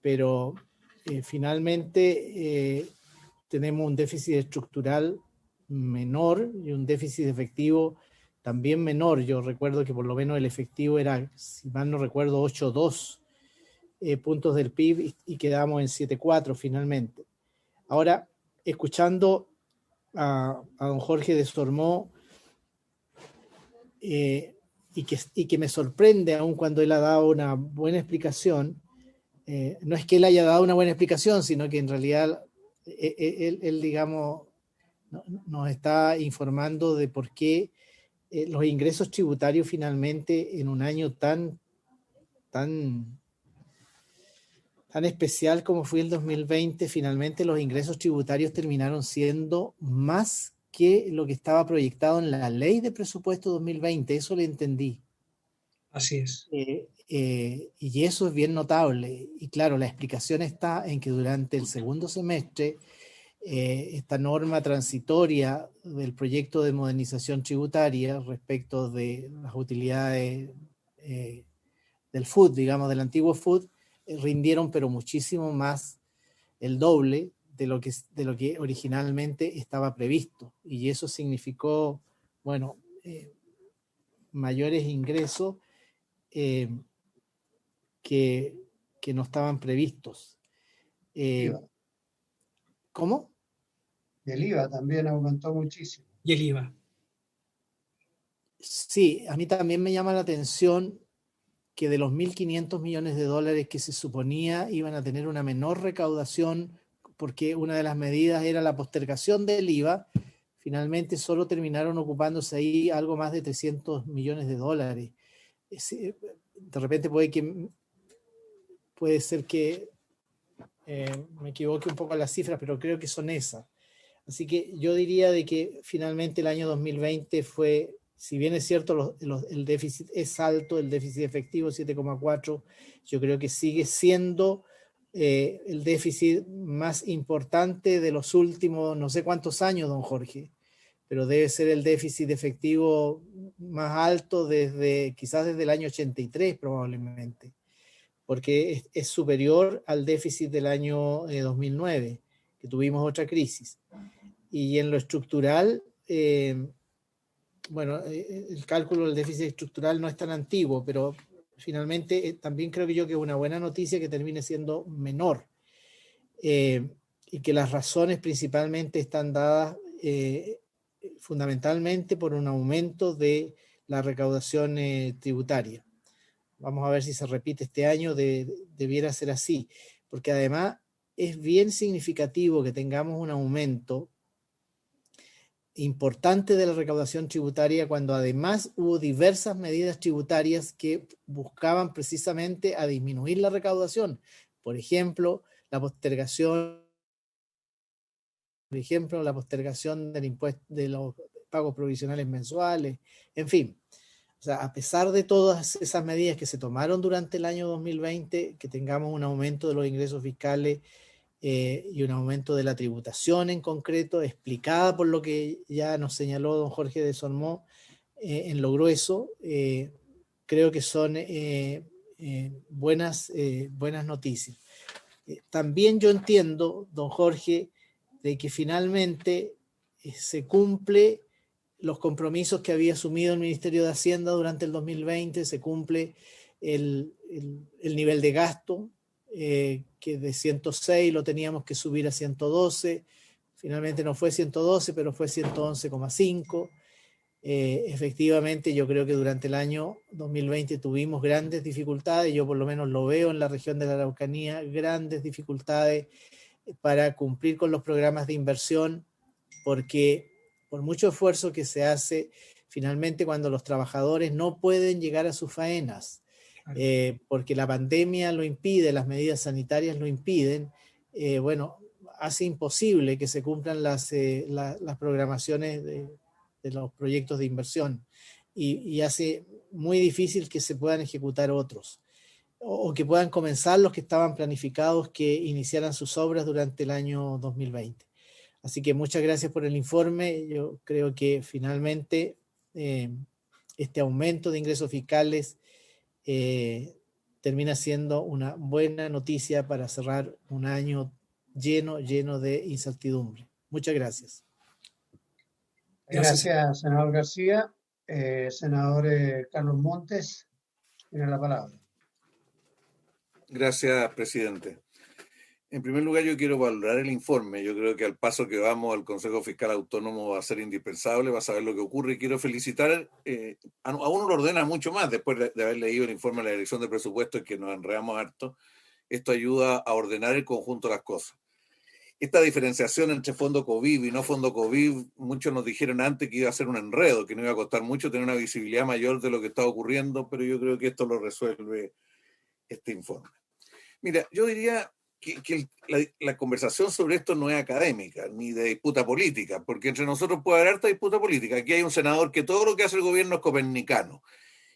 pero finalmente tenemos un déficit estructural menor y un déficit efectivo también menor. Yo recuerdo que por lo menos el efectivo era, si mal no recuerdo, 8,2 puntos del PIB y quedamos en 7,4 finalmente. Ahora, escuchando a don Jorge de Sormó, y que me sorprende aun cuando él ha dado una buena explicación, no es que él haya dado una buena explicación, sino que en realidad él digamos, nos está informando de por qué los ingresos tributarios finalmente en un año tan especial como fue el 2020, finalmente los ingresos tributarios terminaron siendo más que lo que estaba proyectado en la ley de presupuesto 2020, eso le entendí. Así es. Y eso es bien notable. Y claro, la explicación está en que durante el segundo semestre, esta norma transitoria del proyecto de modernización tributaria respecto de las utilidades del FUD, digamos, del antiguo FUD, rindieron pero muchísimo más, el doble de lo que originalmente estaba previsto. Y eso significó, bueno, mayores ingresos eh, que, que no estaban previstos. IVA. ¿Cómo? Y el IVA también aumentó muchísimo. Y el IVA. Sí, a mí también me llama la atención que de los 1.500 millones de dólares que se suponía iban a tener una menor recaudación, porque una de las medidas era la postergación del IVA, finalmente solo terminaron ocupándose ahí algo más de 300 millones de dólares. De repente puede ser que me equivoque un poco en las cifras, pero creo que son esas. Así que yo diría de que finalmente el año 2020 fue, si bien es cierto el déficit es alto, el déficit efectivo 7,4, yo creo que sigue siendo el déficit más importante de los últimos no sé cuántos años, don Jorge, pero debe ser el déficit efectivo más alto quizás desde el año 83 probablemente, porque es superior al déficit del año 2009, que tuvimos otra crisis. Y en lo estructural, bueno, el cálculo del déficit estructural no es tan antiguo, pero finalmente también creo que es una buena noticia que termine siendo menor, y que las razones principalmente están dadas fundamentalmente por un aumento de la recaudación tributaria. Vamos a ver si se repite este año, debiera ser así, porque además es bien significativo que tengamos un aumento importante de la recaudación tributaria cuando además hubo diversas medidas tributarias que buscaban precisamente a disminuir la recaudación. Por ejemplo, la postergación ejemplo, la postergación del impuesto de los pagos provisionales mensuales, en fin. O sea, a pesar de todas esas medidas que se tomaron durante el año 2020, que tengamos un aumento de los ingresos fiscales y un aumento de la tributación en concreto, explicada por lo que ya nos señaló don Jorge de Sormó en lo grueso, creo que son buenas noticias. También yo entiendo, don Jorge, de que finalmente se cumple los compromisos que había asumido el Ministerio de Hacienda durante el 2020, se cumple el nivel de gasto, que de 106 lo teníamos que subir a 112, finalmente no fue 112, pero fue 111,5. Efectivamente, yo creo que durante el año 2020 tuvimos grandes dificultades, yo por lo menos lo veo en la región de la Araucanía, grandes dificultades para cumplir con los programas de inversión, porque por mucho esfuerzo que se hace, finalmente cuando los trabajadores no pueden llegar a sus faenas, porque la pandemia lo impide, las medidas sanitarias lo impiden, bueno, hace imposible que se cumplan las programaciones de los proyectos de inversión y hace muy difícil que se puedan ejecutar otros o que puedan comenzar los que estaban planificados que iniciaran sus obras durante el año 2020. Así que muchas gracias por el informe. Yo creo que finalmente este aumento de ingresos fiscales termina siendo una buena noticia para cerrar un año lleno de incertidumbre. Muchas gracias. Gracias, senador García. Senador Carlos Montes, tiene la palabra. Gracias, presidente. En primer lugar, yo quiero valorar el informe. Yo creo que al paso que vamos, el Consejo Fiscal Autónomo va a ser indispensable, va a saber lo que ocurre. Y quiero felicitar, a uno lo ordena mucho más después de haber leído el informe de la Dirección de Presupuestos, que nos enredamos harto. Esto ayuda a ordenar el conjunto de las cosas. Esta diferenciación entre fondo COVID y no fondo COVID, muchos nos dijeron antes que iba a ser un enredo, que no iba a costar mucho tener una visibilidad mayor de lo que está ocurriendo, pero yo creo que esto lo resuelve este informe. Mira, yo diría que la conversación sobre esto no es académica, ni de disputa política, porque entre nosotros puede haber harta disputa política. Aquí hay un senador que todo lo que hace el gobierno es copernicano,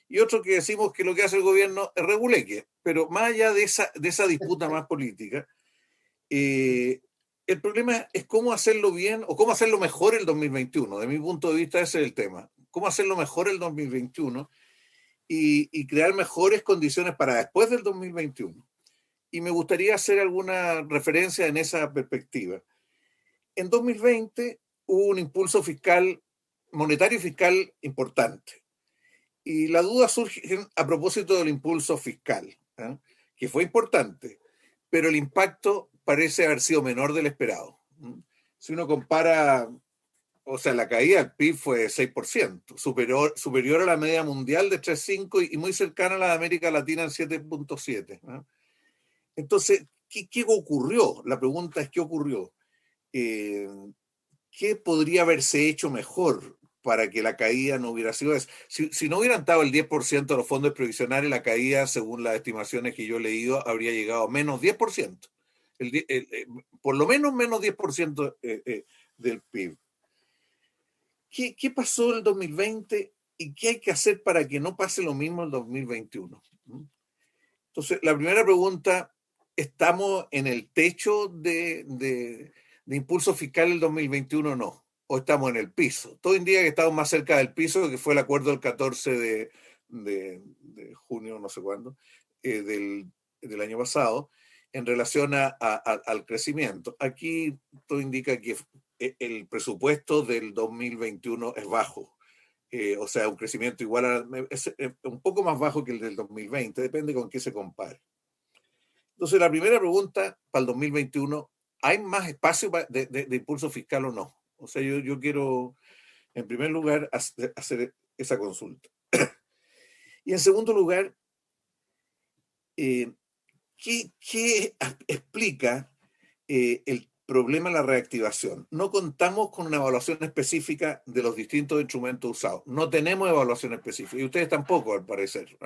y otro que decimos que lo que hace el gobierno es reguleque, pero más allá de esa disputa más política, el problema es cómo hacerlo bien o cómo hacerlo mejor el 2021. De mi punto de vista ese es el tema. Cómo hacerlo mejor el 2021 y crear mejores condiciones para después del 2021. Y me gustaría hacer alguna referencia en esa perspectiva. En 2020 hubo un impulso fiscal, monetario y fiscal importante. Y la duda surge a propósito del impulso fiscal, que fue importante, pero el impacto parece haber sido menor del esperado. Si uno compara, o sea, la caída del PIB fue de 6%, superior a la media mundial de 3,5% y muy cercana a la de América Latina en 7,7%. Entonces, ¿qué ocurrió? La pregunta es, ¿qué ocurrió? ¿Qué podría haberse hecho mejor para que la caída no hubiera sido eso? Si no hubieran estado el 10% de los fondos previsionales, la caída, según las estimaciones que yo he leído, habría llegado a menos 10%. Por lo menos 10% del PIB. ¿Qué pasó en el 2020 y qué hay que hacer para que no pase lo mismo en el 2021? Entonces, la primera pregunta, ¿estamos en el techo de impulso fiscal el 2021 o no? ¿O estamos en el piso? Todo indica que estamos más cerca del piso, que fue el acuerdo del 14 de junio, no sé cuándo, del año pasado, en relación al crecimiento. Aquí todo indica que el presupuesto del 2021 es bajo. O sea, un crecimiento igual es un poco más bajo que el del 2020, depende con qué se compare. Entonces, la primera pregunta para el 2021, ¿hay más espacio de impulso fiscal o no? O sea, yo quiero, en primer lugar, hacer esa consulta. Y en segundo lugar, ¿qué explica el problema de la reactivación? No contamos con una evaluación específica de los distintos instrumentos usados. No tenemos evaluación específica. Y ustedes tampoco, al parecer.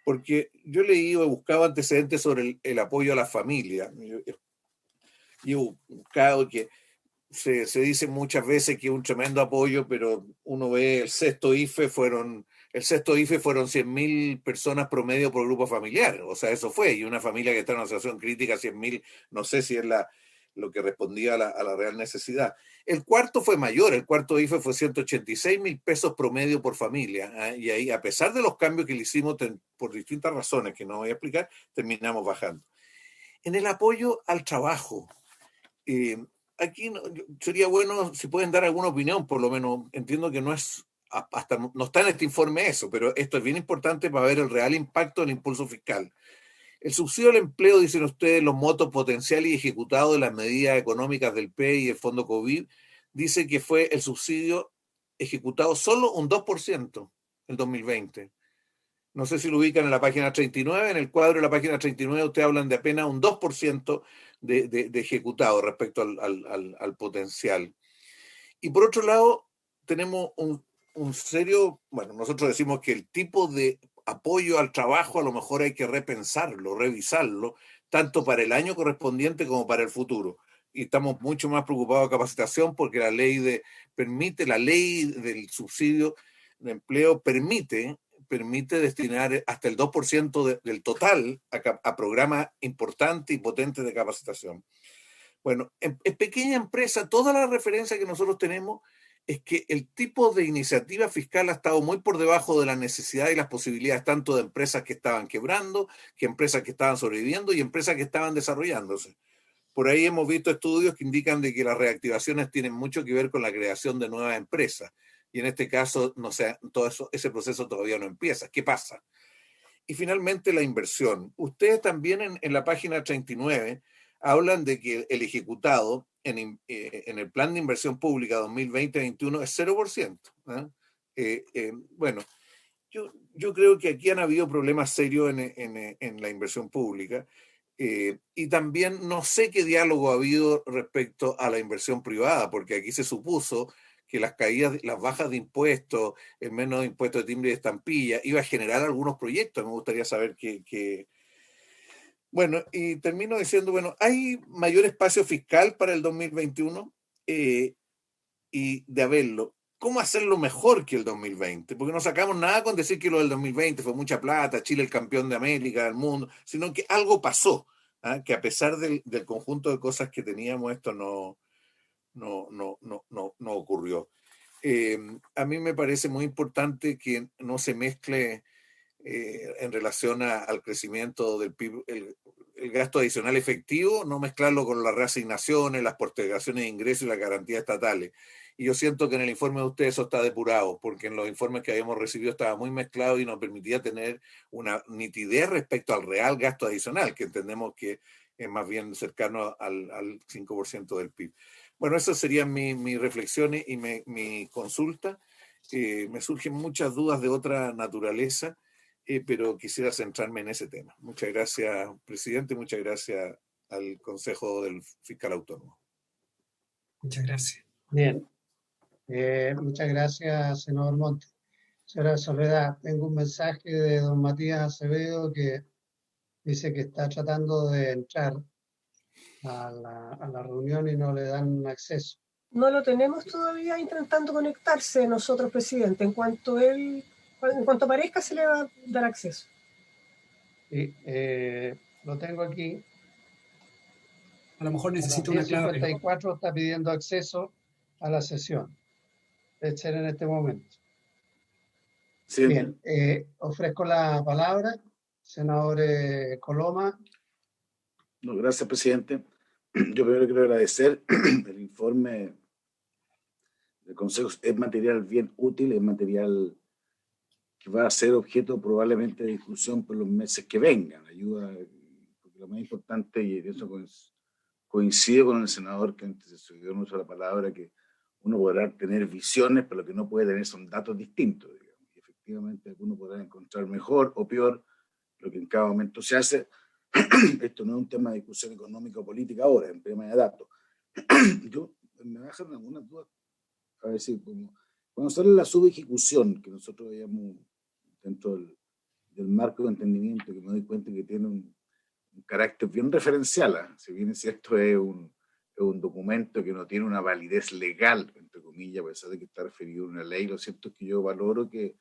Porque yo he leído, he buscado antecedentes sobre el apoyo a la familia. Yo he buscado que se dice muchas veces que es un tremendo apoyo, pero uno ve el sexto IFE fueron 100.000 personas promedio por grupo familiar. O sea, eso fue. Y una familia que está en una situación crítica, 100.000, no sé si es lo que respondía a la real necesidad. El cuarto fue mayor, el cuarto IFE fue 186.000 pesos promedio por familia. ¿Eh? Y ahí, a pesar de los cambios que le hicimos por distintas razones que no voy a explicar, terminamos bajando. En el apoyo al trabajo, eh, aquí sería bueno si pueden dar alguna opinión, por lo menos entiendo que no es, hasta no está en este informe eso, pero esto es bien importante para ver el real impacto del impulso fiscal. El subsidio al empleo, dicen ustedes, los montos potenciales y ejecutados de las medidas económicas del PEI y el fondo COVID, dice que fue el subsidio ejecutado solo un 2% en 2020. No sé si lo ubican en la página 39, en el cuadro de la página 39 ustedes hablan de apenas un 2% de ejecutado respecto al potencial. Y por otro lado, tenemos un serio, bueno, nosotros decimos que el tipo de apoyo al trabajo a lo mejor hay que repensarlo, revisarlo, tanto para el año correspondiente como para el futuro. Y estamos mucho más preocupados de capacitación porque la ley del subsidio de empleo permite destinar hasta el 2% del total a programas importantes y potentes de capacitación. Bueno, en pequeña empresa, toda la referencia que nosotros tenemos es que el tipo de iniciativa fiscal ha estado muy por debajo de las necesidades y las posibilidades tanto de empresas que estaban quebrando, que empresas que estaban sobreviviendo y empresas que estaban desarrollándose. Por ahí hemos visto estudios que indican de que las reactivaciones tienen mucho que ver con la creación de nuevas empresas. Y en este caso, no sé, todo eso, ese proceso todavía no empieza. ¿Qué pasa? Y finalmente la inversión. Ustedes también en la página 39 hablan de que el ejecutado en el plan de inversión pública 2020-2021 es 0%. Bueno, yo creo que aquí han habido problemas serios en la inversión pública. Y también no sé qué diálogo ha habido respecto a la inversión privada, porque aquí se supuso que las caídas, las bajas de impuestos, el menos impuestos de timbre y de estampilla, iba a generar algunos proyectos. Me gustaría saber Bueno, y termino diciendo, bueno, hay mayor espacio fiscal para el 2021 y de haberlo. ¿Cómo hacerlo mejor que el 2020? Porque no sacamos nada con decir que lo del 2020 fue mucha plata, Chile el campeón de América, del mundo, sino que algo pasó, ¿ah? Que a pesar del conjunto de cosas que teníamos, esto no ocurrió. A mí me parece muy importante que no se mezcle en relación al crecimiento del PIB, el gasto adicional efectivo, no mezclarlo con las reasignaciones, las postergaciones de ingresos y las garantías estatales. Y yo siento que en el informe de ustedes eso está depurado, porque en los informes que habíamos recibido estaba muy mezclado y nos permitía tener una nitidez respecto al real gasto adicional, que entendemos que es más bien cercano al 5% del PIB. Bueno, esas serían mis reflexiones y mi consulta. Me surgen muchas dudas de otra naturaleza, pero quisiera centrarme en ese tema. Muchas gracias, presidente, muchas gracias al Consejo del Fiscal Autónomo. Muchas gracias. Bien, muchas gracias, senador Montes. Señora Soledad, tengo un mensaje de don Matías Acevedo que dice que está tratando de entrar a la reunión y no le dan acceso. No lo tenemos todavía intentando conectarse nosotros, presidente. En cuanto aparezca, se le va a dar acceso. Sí, lo tengo aquí. A lo mejor A las necesita una clave, ¿no? 10:54 está pidiendo acceso a la sesión. Debe ser en este momento. Sí. Bien, ofrezco la palabra, senador Coloma. No, gracias, presidente. Yo primero quiero agradecer el informe del Consejo. Es material bien útil, es material que va a ser objeto probablemente de discusión por los meses que vengan. Ayuda, porque lo más importante, y eso coincide con el senador que antes se dio uso de la palabra, que uno podrá tener visiones, pero lo que no puede tener son datos distintos, digamos. Y efectivamente uno podrá encontrar mejor o peor lo que en cada momento se hace. Esto no es un tema de discusión económica o política ahora, es un tema de datos. Yo me bajan algunas dudas. A ver si, cuando sale la subejecución, que nosotros veíamos dentro del marco de entendimiento, que me doy cuenta que tiene un carácter bien referencial, ¿eh? Si bien es cierto, es es un documento que no tiene una validez legal, entre comillas, a pesar de que está referido a una ley. Lo cierto es que yo valoro que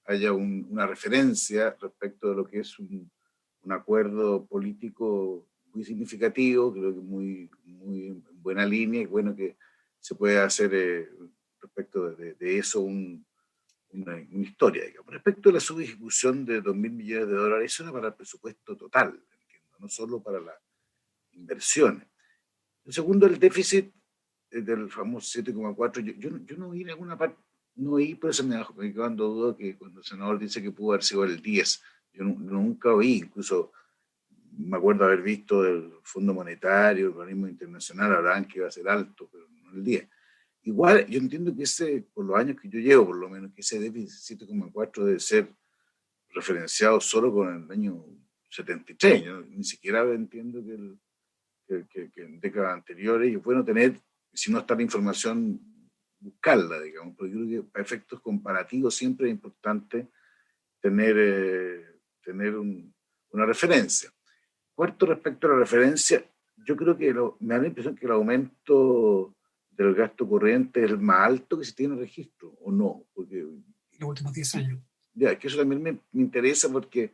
haya una referencia respecto de lo que es un acuerdo político muy significativo, creo que muy en buena línea, y bueno que se puede hacer respecto de eso una historia, digamos. Respecto a la subejecución de 2.000 millones de dólares, eso era para el presupuesto total, entiendo, no solo para las inversiones. El segundo, el déficit del famoso 7,4. Yo no vi en alguna parte, no oí, por eso me quedo dando duda que cuando el senador dice que pudo haber sido el 10, yo nunca oí, incluso me acuerdo haber visto del Fondo Monetario, el organismo internacional, hablaban que iba a ser alto, pero no el 10. Igual, yo entiendo que por los años que yo llevo, por lo menos, que ese déficit 7,4 debe ser referenciado solo con el año 73. Yo ni siquiera entiendo que en décadas anteriores, y es bueno tener, si no está la información, buscarla, digamos, porque yo creo que para efectos comparativos siempre es importante tener una referencia. Cuarto, respecto a la referencia, yo creo que me da la impresión que el aumento del gasto corriente es el más alto que se tiene registro, ¿o no? Porque los últimos 10 años. Ya, es que eso también me interesa porque,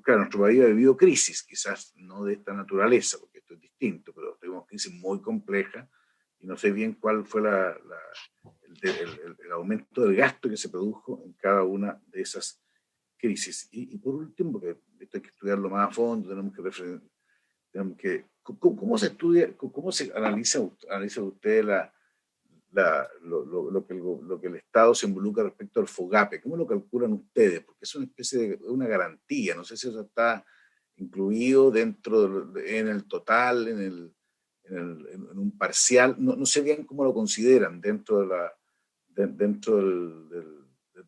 claro, nuestro país ha vivido crisis, quizás no de esta naturaleza, porque esto es distinto, pero tuvimos crisis muy complejas y no sé bien cuál fue el aumento del gasto que se produjo en cada una de esas crisis. Y por último, porque esto hay que estudiarlo más a fondo, ¿cómo se estudia, cómo se analiza usted lo que el Estado se involucra respecto al FOGAPE? ¿Cómo lo calculan ustedes? Porque es una especie de una garantía, no sé si eso está incluido en el total, en un parcial, no sé bien cómo lo consideran dentro de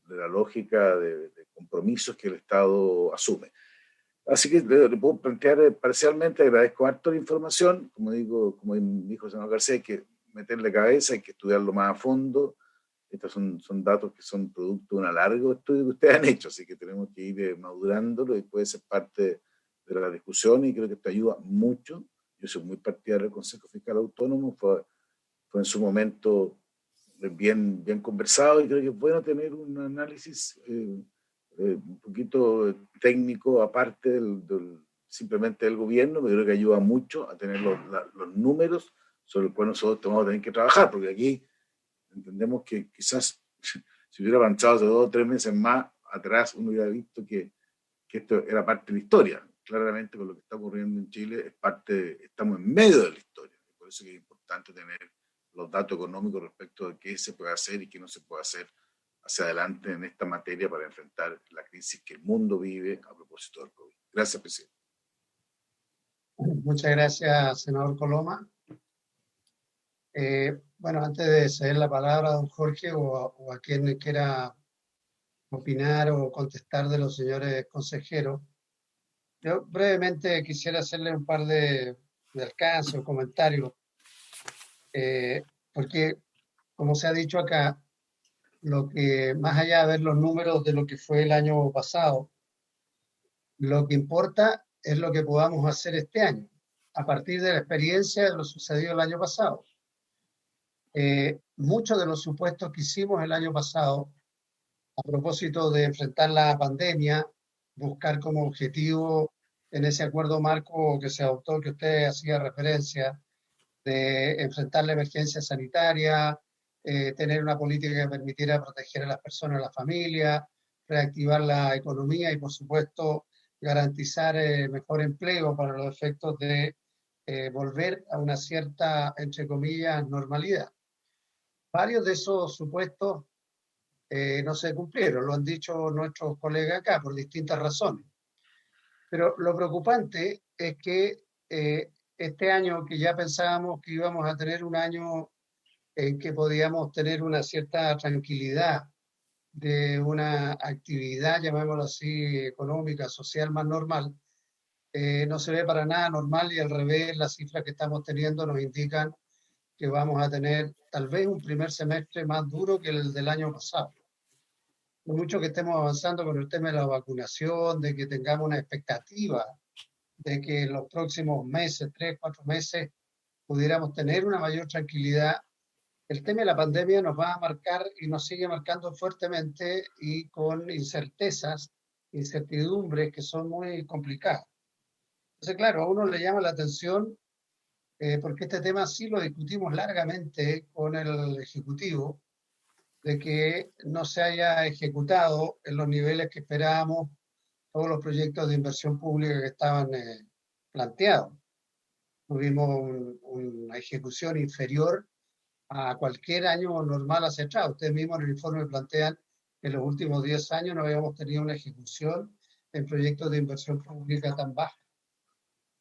la lógica de compromisos que el Estado asume. Así que le puedo plantear parcialmente, agradezco harto la información, como dijo el senador García, hay que meterle cabeza, hay que estudiarlo más a fondo. Estos son datos que son producto de un largo estudio que ustedes han hecho, así que tenemos que ir madurándolo y puede ser parte de la discusión, y creo que esto ayuda mucho. Yo soy muy partidario del Consejo Fiscal Autónomo, fue en su momento bien conversado, y creo que es bueno tener un análisis un poquito técnico aparte simplemente del gobierno. Me creo que ayuda mucho a tener los números sobre los cuales nosotros vamos a tener que trabajar, porque aquí entendemos que quizás si hubiera avanzado hace 2 o 3 meses más atrás, uno hubiera visto que esto era parte de la historia. Claramente con lo que está ocurriendo en Chile estamos en medio de la historia, por eso es importante tener los datos económicos respecto de qué se puede hacer y qué no se puede hacer hacia adelante en esta materia para enfrentar la crisis que el mundo vive a propósito del COVID. Gracias, presidente. Muchas gracias, senador Coloma. Bueno, antes de ceder la palabra a don Jorge o a quien quiera opinar o contestar de los señores consejeros, yo brevemente quisiera hacerle un par de alcances o comentarios, porque, como se ha dicho acá, lo que, más allá de ver los números de lo que fue el año pasado, lo que importa es lo que podamos hacer este año, a partir de la experiencia de lo sucedido el año pasado. Muchos de los supuestos que hicimos el año pasado, a propósito de enfrentar la pandemia, buscar como objetivo en ese acuerdo marco que se adoptó, que usted hacía referencia, de enfrentar la emergencia sanitaria, tener una política que permitiera proteger a las personas, a la familia, reactivar la economía y, por supuesto, garantizar mejor empleo para los efectos de volver a una cierta, entre comillas, normalidad. Varios de esos supuestos no se cumplieron, lo han dicho nuestros colegas acá por distintas razones. Pero lo preocupante es que este año, que ya pensábamos que íbamos a tener un año en que podíamos tener una cierta tranquilidad de una actividad, llamémoslo así, económica, social más normal, no se ve para nada normal, y al revés, las cifras que estamos teniendo nos indican que vamos a tener tal vez un primer semestre más duro que el del año pasado. Por mucho que estemos avanzando con el tema de la vacunación, de que tengamos una expectativa de que en los próximos meses, 3, 4 meses, pudiéramos tener una mayor tranquilidad. El tema de la pandemia nos va a marcar y nos sigue marcando fuertemente y con incertidumbres que son muy complicadas. Entonces, claro, a uno le llama la atención porque este tema sí lo discutimos largamente con el Ejecutivo, de que no se haya ejecutado en los niveles que esperábamos todos los proyectos de inversión pública que estaban planteados. Tuvimos una ejecución inferior a cualquier año normal hacia atrás. Ustedes mismos en el informe plantean que en los últimos 10 años no habíamos tenido una ejecución en proyectos de inversión pública tan baja.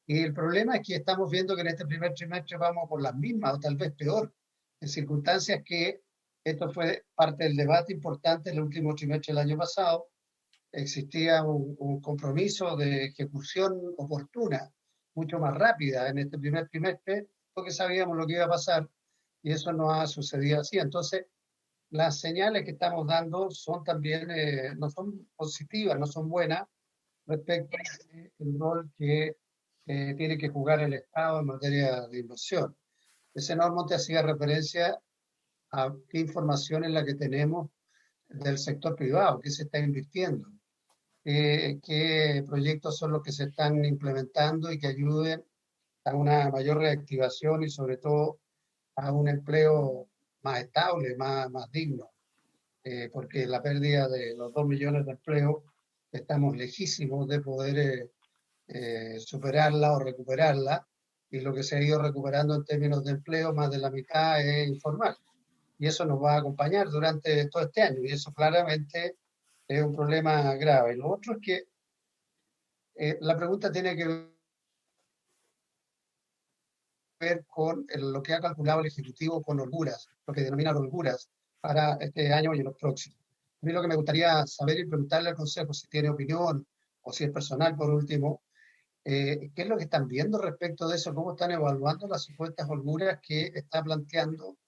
Y el problema es que estamos viendo que en este primer trimestre vamos por las mismas o tal vez peor, en circunstancias que esto fue parte del debate importante en el último trimestre del año pasado. Existía un compromiso de ejecución oportuna, mucho más rápida en este primer trimestre, porque sabíamos lo que iba a pasar y eso no ha sucedido así. Entonces, las señales que estamos dando son también, no son positivas, no son buenas respecto al rol que tiene que jugar el Estado en materia de inversión. El senador Monte hacía referencia a qué información es la que tenemos del sector privado, qué se está invirtiendo, qué proyectos son los que se están implementando y que ayuden a una mayor reactivación y sobre todo a un empleo más estable, más digno, porque la pérdida de los 2 millones de empleos estamos lejísimos de poder superarla o recuperarla, y lo que se ha ido recuperando en términos de empleo, más de la mitad es informal. Y eso nos va a acompañar durante todo este año, y eso claramente es un problema grave. Lo otro es que la pregunta tiene que ver con lo que ha calculado el Ejecutivo con holguras, lo que denominan holguras, para este año y en los próximos. A mí lo que me gustaría saber y preguntarle al Consejo, si tiene opinión o si es personal, por último, ¿qué es lo que están viendo respecto de eso? ¿Cómo están evaluando las supuestas holguras que está planteando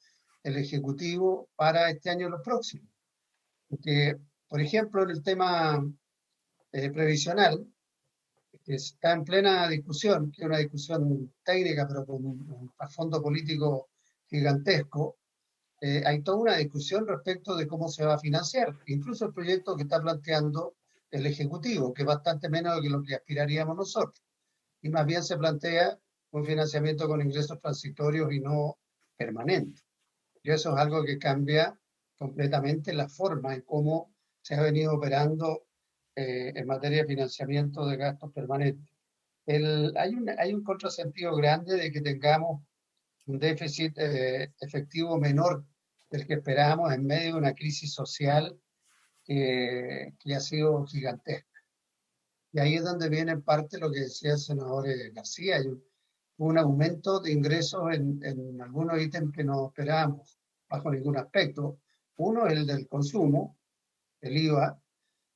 el Ejecutivo para este año y los próximos? Porque, por ejemplo, en el tema previsional, que está en plena discusión, que es una discusión técnica, pero con un trasfondo político gigantesco, hay toda una discusión respecto de cómo se va a financiar. Incluso el proyecto que está planteando el Ejecutivo, que es bastante menos de lo que aspiraríamos nosotros. Y más bien se plantea un financiamiento con ingresos transitorios y no permanentes. Y eso es algo que cambia completamente la forma en cómo se ha venido operando en materia de financiamiento de gastos permanentes. Hay un contrasentido grande de que tengamos un déficit efectivo menor del que esperábamos en medio de una crisis social que ha sido gigantesca. Y ahí es donde viene en parte lo que decía el senador García. Hay un aumento de ingresos en algunos ítems que no esperábamos bajo ningún aspecto. Uno es el del consumo, el IVA,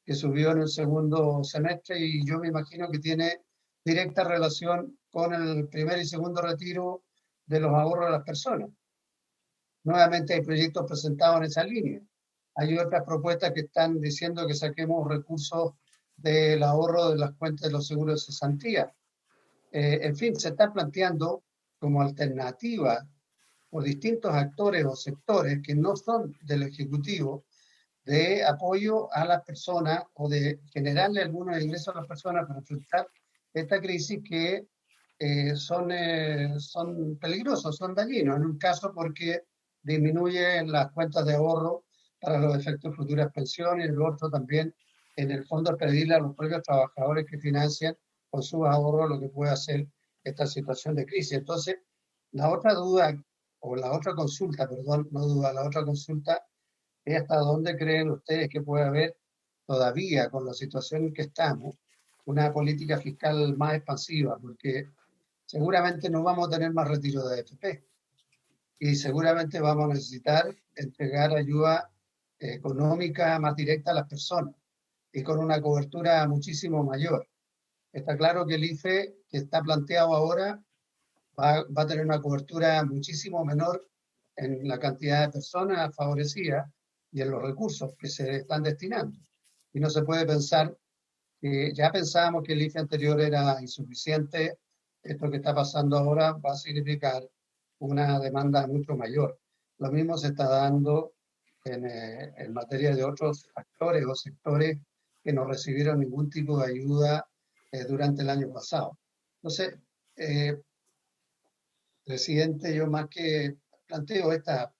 que subió en el segundo semestre, y yo me imagino que tiene directa relación con el primer y segundo retiro de los ahorros de las personas. Nuevamente hay proyectos presentados en esa línea. Hay otras propuestas que están diciendo que saquemos recursos del ahorro de las cuentas de los seguros de cesantía. En fin, se está planteando como alternativa por distintos actores o sectores que no son del Ejecutivo, de apoyo a las personas o de generarle algunos ingresos a las personas para enfrentar esta crisis, que son peligrosos, son dañinos. En un caso porque disminuyen las cuentas de ahorro para los efectos de futuras pensiones, y en el otro también, en el fondo, pedirle a los propios trabajadores que financian con sus ahorros lo que puede hacer esta situación de crisis. Entonces, la otra duda, o la otra consulta, perdón, no duda, la otra consulta es hasta dónde creen ustedes que puede haber todavía, con la situación en que estamos, una política fiscal más expansiva, porque seguramente no vamos a tener más retiro de AFP y seguramente vamos a necesitar entregar ayuda económica más directa a las personas y con una cobertura muchísimo mayor. Está claro que el IFE que está planteado ahora va a tener una cobertura muchísimo menor en la cantidad de personas favorecidas y en los recursos que se están destinando. Y no se puede pensar que ya pensábamos que el IFE anterior era insuficiente. Esto que está pasando ahora va a significar una demanda mucho mayor. Lo mismo se está dando en materia de otros actores o sectores que no recibieron ningún tipo de ayuda durante el año pasado. Entonces, presidente, yo más que planteo esta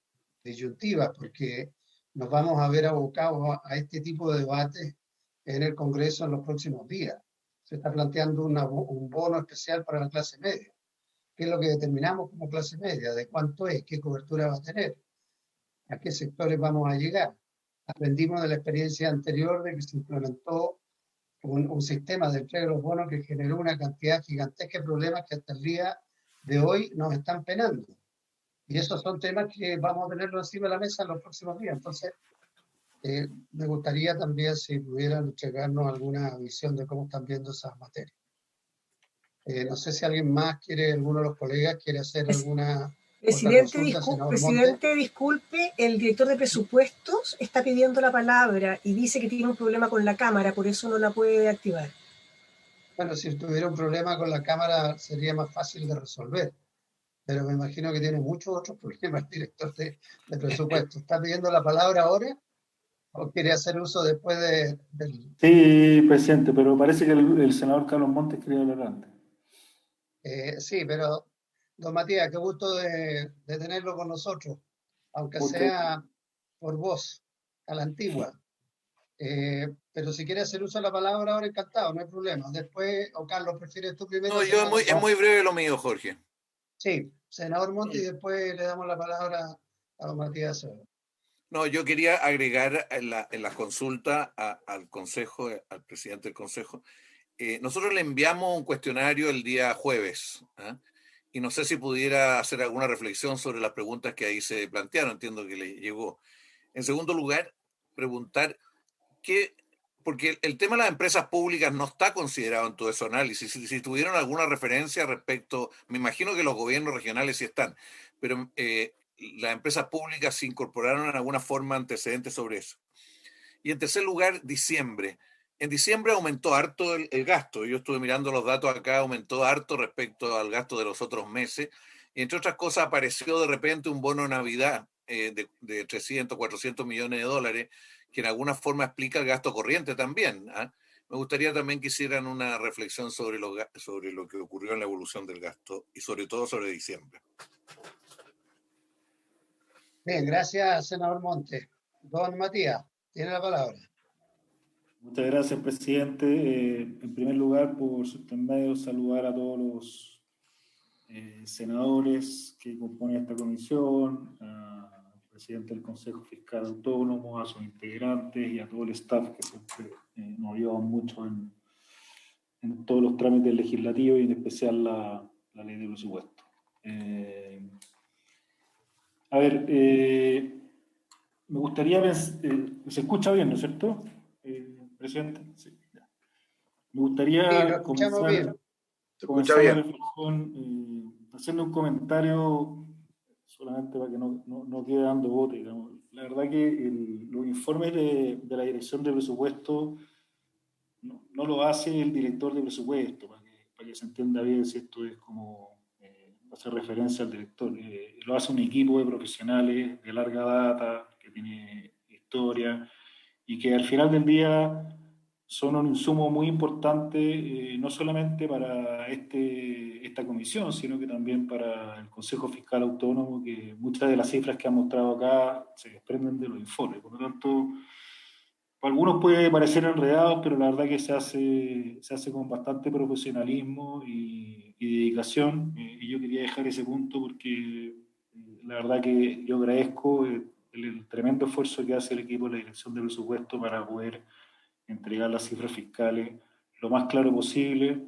disyuntiva porque nos vamos a ver abocados a este tipo de debates en el Congreso en los próximos días. Se está planteando un bono especial para la clase media. ¿Qué es lo que determinamos como clase media? ¿De cuánto es? ¿Qué cobertura va a tener? ¿A qué sectores vamos a llegar? Aprendimos de la experiencia anterior de que se implementó un sistema de entrega de los bonos que generó una cantidad gigantesca de problemas que hasta el día de hoy nos están penando. Y esos son temas que vamos a tenerlo encima de la mesa en los próximos días. Entonces, me gustaría también si pudieran entregarnos alguna visión de cómo están viendo esas materias. No sé si alguien más quiere, alguno de los colegas quiere hacer alguna otra consulta, senador Monte. Presidente, disculpe, el director de presupuestos está pidiendo la palabra y dice que tiene un problema con la cámara, por eso no la puede activar. Bueno, si tuviera un problema con la cámara sería más fácil de resolver, pero me imagino que tiene muchos otros problemas el director de presupuesto. ¿Está pidiendo la palabra ahora o quiere hacer uso después del...? Sí, presidente, pero parece que el senador Carlos Montes quería hablar antes. Sí, pero, don Matías, qué gusto de tenerlo con nosotros, aunque Usted, sea por voz, a la antigua. Pero si quiere hacer uso de la palabra ahora, encantado, no hay problema. Después, o Carlos, ¿prefieres tú primero? No, es muy breve lo mío, Jorge. Sí, senador Monti, y después le damos la palabra a don Matías. No, yo quería agregar en la consulta al Consejo, al presidente del Consejo. Nosotros le enviamos un cuestionario el día jueves, ¿eh? Y no sé si pudiera hacer alguna reflexión sobre las preguntas que ahí se plantearon, entiendo que le llegó. En segundo lugar, preguntar porque el tema de las empresas públicas no está considerado en todo ese análisis. Si tuvieron alguna referencia respecto, me imagino que los gobiernos regionales sí están, pero las empresas públicas se incorporaron en alguna forma antecedentes sobre eso. Y en tercer lugar, diciembre. En diciembre aumentó harto el gasto. Yo estuve mirando los datos acá, aumentó harto respecto al gasto de los otros meses. Y entre otras cosas apareció de repente un bono de Navidad de 300, 400 millones de dólares, que en alguna forma explica el gasto corriente también. ¿Eh? Me gustaría también que hicieran una reflexión sobre lo que ocurrió en la evolución del gasto y sobre todo sobre diciembre. Bien, gracias, senador Monte. Don Matías, tiene la palabra. muchas gracias, presidente. En primer lugar, por su intermedio, saludar a todos los senadores que componen esta comisión, al presidente del Consejo Fiscal Autónomo, a sus integrantes y a todo el staff que siempre nos ayudan mucho en todos los trámites legislativos y en especial la ley de presupuesto. Me gustaría se escucha bien, ¿no es cierto, presidente? Sí, ya. Me gustaría Sí, lo escuchamos bien. comenzar la reflexión haciendo un comentario solamente para que no quede dando bote, digamos. La verdad que los informes de la Dirección de Presupuesto no lo hace el director de presupuesto, para que se entienda bien si esto es como hacer referencia al director. Lo hace un equipo de profesionales de larga data, que tiene historia, y que al final del día son un insumo muy importante, no solamente para esta comisión, sino que también para el Consejo Fiscal Autónomo, que muchas de las cifras que han mostrado acá se desprenden de los informes. Por lo tanto, para algunos puede parecer enredado, pero la verdad que se hace con bastante profesionalismo y dedicación, y yo quería dejar ese punto porque la verdad que yo agradezco el tremendo esfuerzo que hace el equipo de la Dirección de Presupuesto para poder entregar las cifras fiscales lo más claro posible,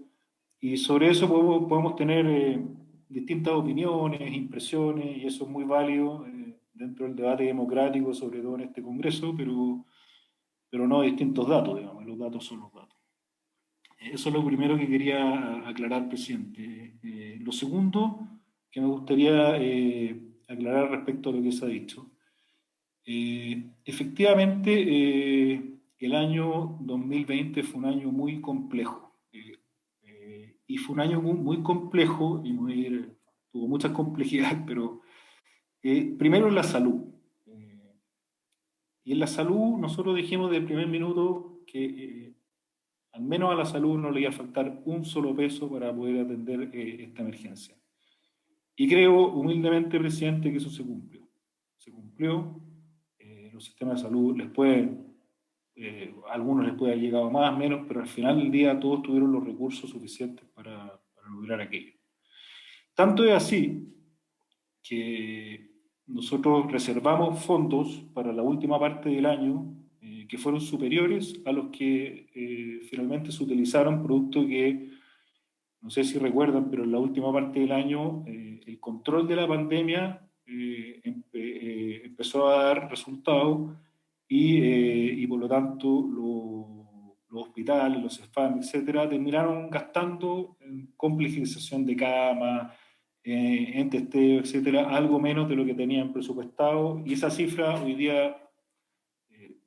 y sobre eso podemos tener distintas opiniones, impresiones, y eso es muy válido dentro del debate democrático, sobre todo en este Congreso, pero no distintos datos, digamos, los datos son los datos. Eso es lo primero que quería aclarar, presidente. Lo segundo que me gustaría aclarar respecto a lo que se ha dicho. Efectivamente, el año 2020 fue un año muy complejo. Y fue un año muy complejo, y me voy a ir tuvo muchas complejidades, pero primero en la salud. Y en la salud nosotros dijimos del primer minuto que al menos a la salud no le iba a faltar un solo peso para poder atender esta emergencia. Y creo humildemente, presidente, que eso se cumplió. Se cumplió. Los sistemas de salud a algunos les puede haber llegado más, menos, pero al final del día todos tuvieron los recursos suficientes para lograr aquello. Tanto es así que nosotros reservamos fondos para la última parte del año que fueron superiores a los que finalmente se utilizaron, producto que, no sé si recuerdan, pero en la última parte del año el control de la pandemia empezó a dar resultados y por lo tanto los hospitales, los SFAM, etcétera, terminaron gastando en complejización de camas, en testeo, etcétera, algo menos de lo que tenían presupuestado, y esa cifra hoy día,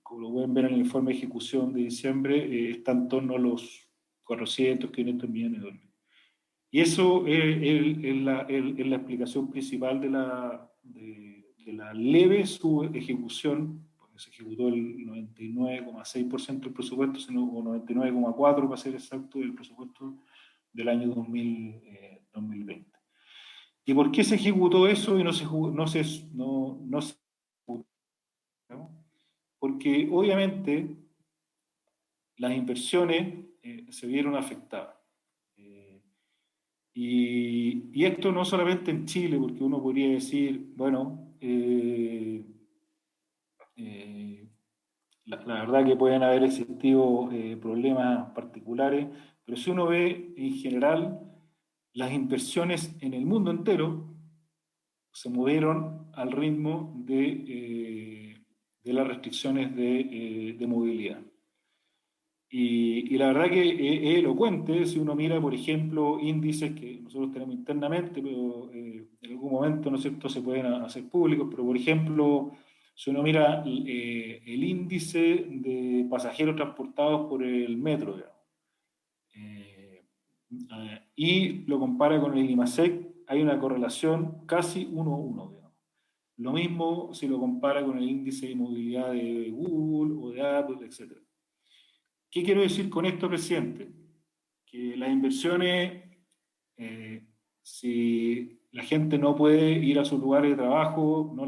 como lo pueden ver en el informe de ejecución de diciembre, está en torno a los 400, 500 millones de dólares. Y eso es la explicación principal de la leve subejecución, porque se ejecutó el 99,6% del presupuesto, o 99,4% para ser exacto, del presupuesto del año 2020. ¿Y por qué se ejecutó eso y no se ejecutó? ¿No? Porque obviamente las inversiones se vieron afectadas. Y esto no solamente en Chile, porque uno podría decir, bueno, la verdad que pueden haber existido problemas particulares, pero si uno ve en general, las inversiones en el mundo entero se movieron al ritmo de las restricciones de movilidad. Y la verdad que es elocuente si uno mira, por ejemplo, índices que nosotros tenemos internamente, pero en algún momento, ¿no es cierto?, se pueden hacer públicos, pero por ejemplo, si uno mira el índice de pasajeros transportados por el metro, digamos, y lo compara con el IMASEC, hay una correlación casi 1:1, digamos. Lo mismo si lo compara con el índice de movilidad de Google o de Apple, etc. ¿Qué quiero decir con esto, presidente? Que las inversiones, si la gente no puede ir a sus lugares de trabajo, no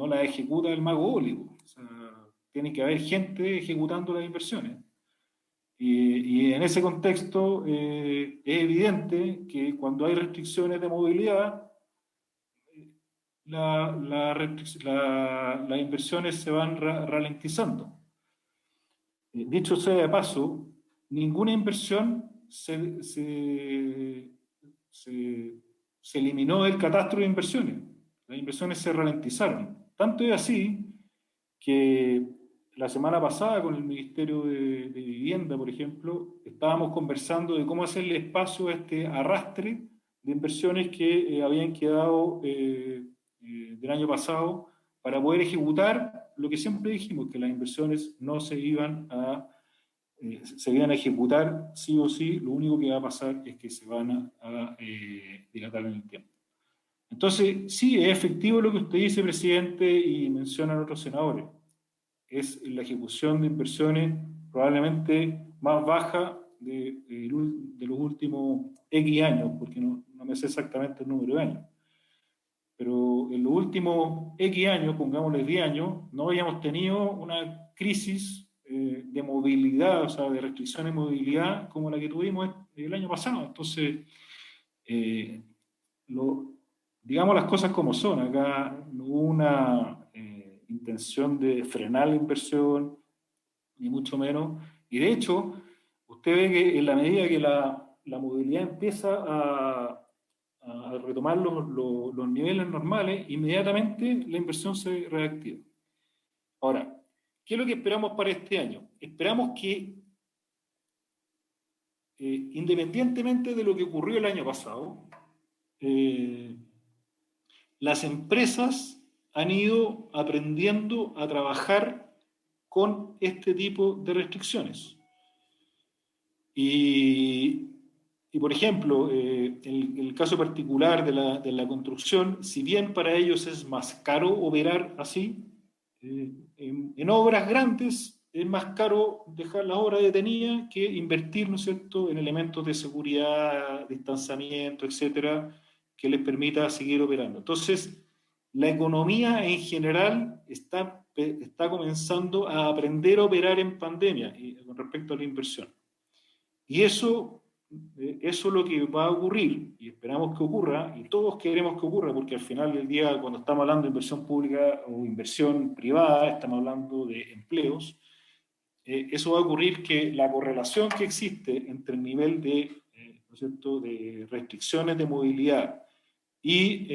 la ejecuta el mago Óligo. O sea, tiene que haber gente ejecutando las inversiones. Y en ese contexto es evidente que cuando hay restricciones de movilidad, las inversiones se van ralentizando. Dicho sea de paso, ninguna inversión se eliminó del catastro de inversiones. Las inversiones se ralentizaron. Tanto es así que la semana pasada con el Ministerio de Vivienda, por ejemplo, estábamos conversando de cómo hacerle espacio a este arrastre de inversiones que habían quedado del año pasado para poder ejecutar lo que siempre dijimos, que las inversiones no se iban a ejecutar sí o sí, lo único que va a pasar es que se van a dilatar en el tiempo. Entonces, sí, es efectivo lo que usted dice, presidente, y mencionan otros senadores. Es la ejecución de inversiones probablemente más baja de los últimos X años, porque no me sé exactamente el número de años. Pero en los últimos X años, pongámosle 10 años, no habíamos tenido una crisis de movilidad, o sea, de restricciones de movilidad como la que tuvimos el año pasado. Entonces, digamos las cosas como son. Acá no hubo una intención de frenar la inversión, ni mucho menos. Y de hecho, usted ve que en la medida que la movilidad empieza a retomar los niveles normales, inmediatamente la inversión se reactiva. Ahora, ¿qué es lo que esperamos para este año? Esperamos que, independientemente de lo que ocurrió el año pasado, las empresas han ido aprendiendo a trabajar con este tipo de restricciones. Y Y por ejemplo, el caso particular de la construcción, si bien para ellos es más caro operar así, en obras grandes es más caro dejar la obra detenida que invertir, ¿no es cierto?, en elementos de seguridad, distanciamiento, etcétera, que les permita seguir operando. Entonces, la economía en general está comenzando a aprender a operar en pandemia con respecto a la inversión. Y eso es lo que va a ocurrir, y esperamos que ocurra, y todos queremos que ocurra, porque al final del día, cuando estamos hablando de inversión pública o inversión privada, estamos hablando de empleos. Eso va a ocurrir, que la correlación que existe entre el nivel de, ¿no es cierto?, de restricciones de movilidad y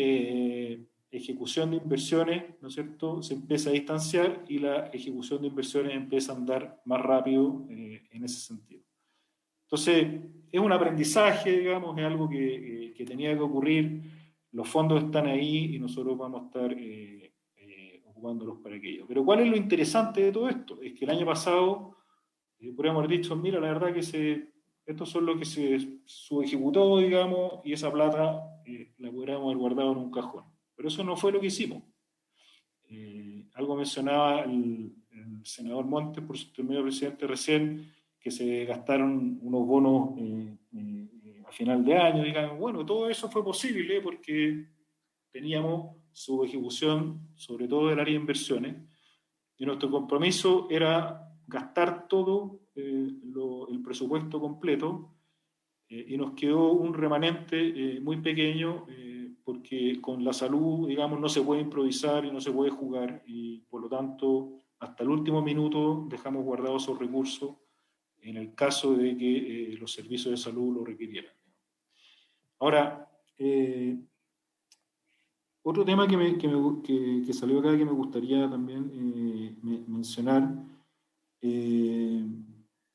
ejecución de inversiones, ¿no es cierto?, se empieza a distanciar, y la ejecución de inversiones empieza a andar más rápido en ese sentido. Entonces, es un aprendizaje, digamos, es algo que tenía que ocurrir. Los fondos están ahí y nosotros vamos a estar ocupándolos para aquello. Pero ¿cuál es lo interesante de todo esto? Es que el año pasado podríamos haber dicho, mira, la verdad que estos son los que se subejecutó, digamos, y esa plata la podríamos haber guardado en un cajón. Pero eso no fue lo que hicimos. Algo mencionaba el senador Montes, por su intermedio presidente, recién, que se gastaron unos bonos a final de año, digamos. Bueno, todo eso fue posible porque teníamos su ejecución, sobre todo del área de inversiones, y nuestro compromiso era gastar todo el presupuesto completo, y nos quedó un remanente muy pequeño, porque con la salud, digamos, no se puede improvisar y no se puede jugar, y por lo tanto, hasta el último minuto dejamos guardados esos recursos en el caso de que los servicios de salud lo requirieran. Ahora, otro tema que salió acá que me gustaría también mencionar,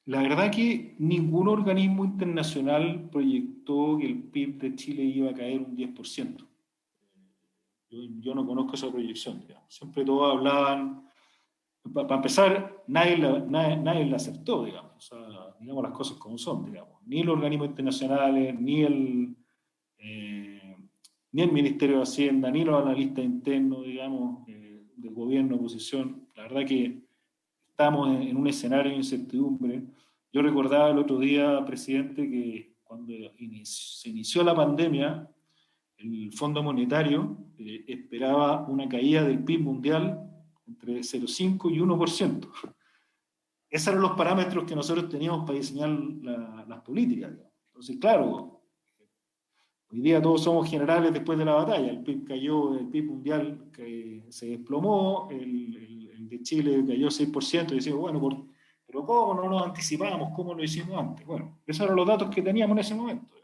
la verdad que ningún organismo internacional proyectó que el PIB de Chile iba a caer un 10%. Yo no conozco esa proyección, digamos. Siempre todos hablaban. Para empezar, nadie la aceptó, digamos. O sea, digamos las cosas como son, digamos. Ni los organismos internacionales, ni el Ministerio de Hacienda, ni los analistas internos, digamos, del gobierno, oposición. La verdad que estamos en un escenario de incertidumbre. Yo recordaba el otro día, presidente, que cuando se inició la pandemia, el Fondo Monetario esperaba una caída del PIB mundial entre 0,5 y 1%. Esos eran los parámetros que nosotros teníamos para diseñar las políticas. Entonces, claro, hoy día todos somos generales después de la batalla. El PIB cayó, el PIB mundial que se desplomó, el de Chile cayó 6%, y decimos, bueno, pero ¿cómo no nos anticipamos? ¿Cómo lo hicimos antes? Bueno, esos eran los datos que teníamos en ese momento.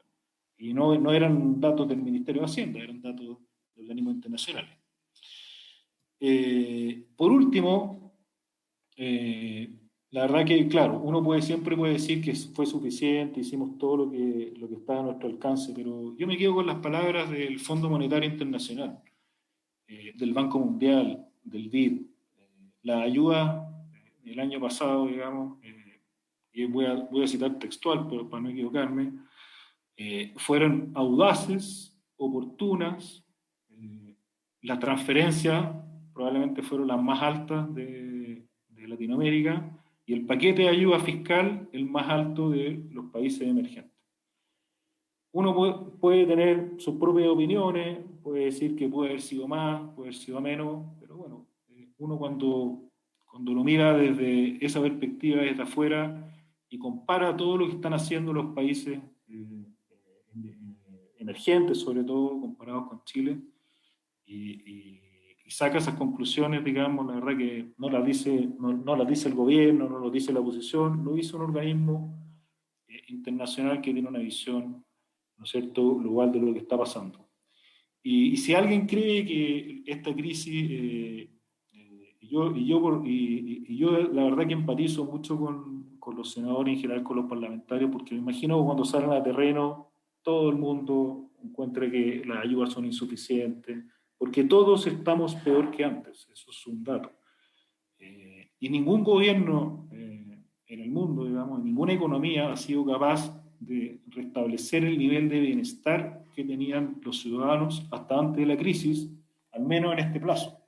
Y no eran datos del Ministerio de Hacienda, eran datos de organismos internacionales. Por último, la verdad que, claro, uno siempre puede decir que fue suficiente, hicimos todo lo que estaba a nuestro alcance, pero yo me quedo con las palabras del Fondo Monetario Internacional, del Banco Mundial, del BID. La ayuda el año pasado, digamos, y voy a citar textual para no equivocarme, fueron audaces, oportunas, las transferencias probablemente fueron las más altas de Latinoamérica, y el paquete de ayuda fiscal el más alto de los países emergentes. Uno puede tener sus propias opiniones, puede decir que puede haber sido más, puede haber sido menos, pero bueno, uno cuando lo mira desde esa perspectiva, desde afuera, y compara todo lo que están haciendo los países emergentes, sobre todo comparados con Chile, y saca esas conclusiones, digamos, la verdad que no las dice el gobierno, no lo dice la oposición, lo dice un organismo internacional que tiene una visión, ¿no es cierto?, global de lo que está pasando. Y si alguien cree que esta crisis, yo la verdad que empatizo mucho con los senadores en general, con los parlamentarios, porque me imagino que cuando salen a terreno todo el mundo encuentra que las ayudas son insuficientes, porque todos estamos peor que antes, eso es un dato. Y ningún gobierno en el mundo, digamos, ninguna economía ha sido capaz de restablecer el nivel de bienestar que tenían los ciudadanos hasta antes de la crisis, al menos en este plazo.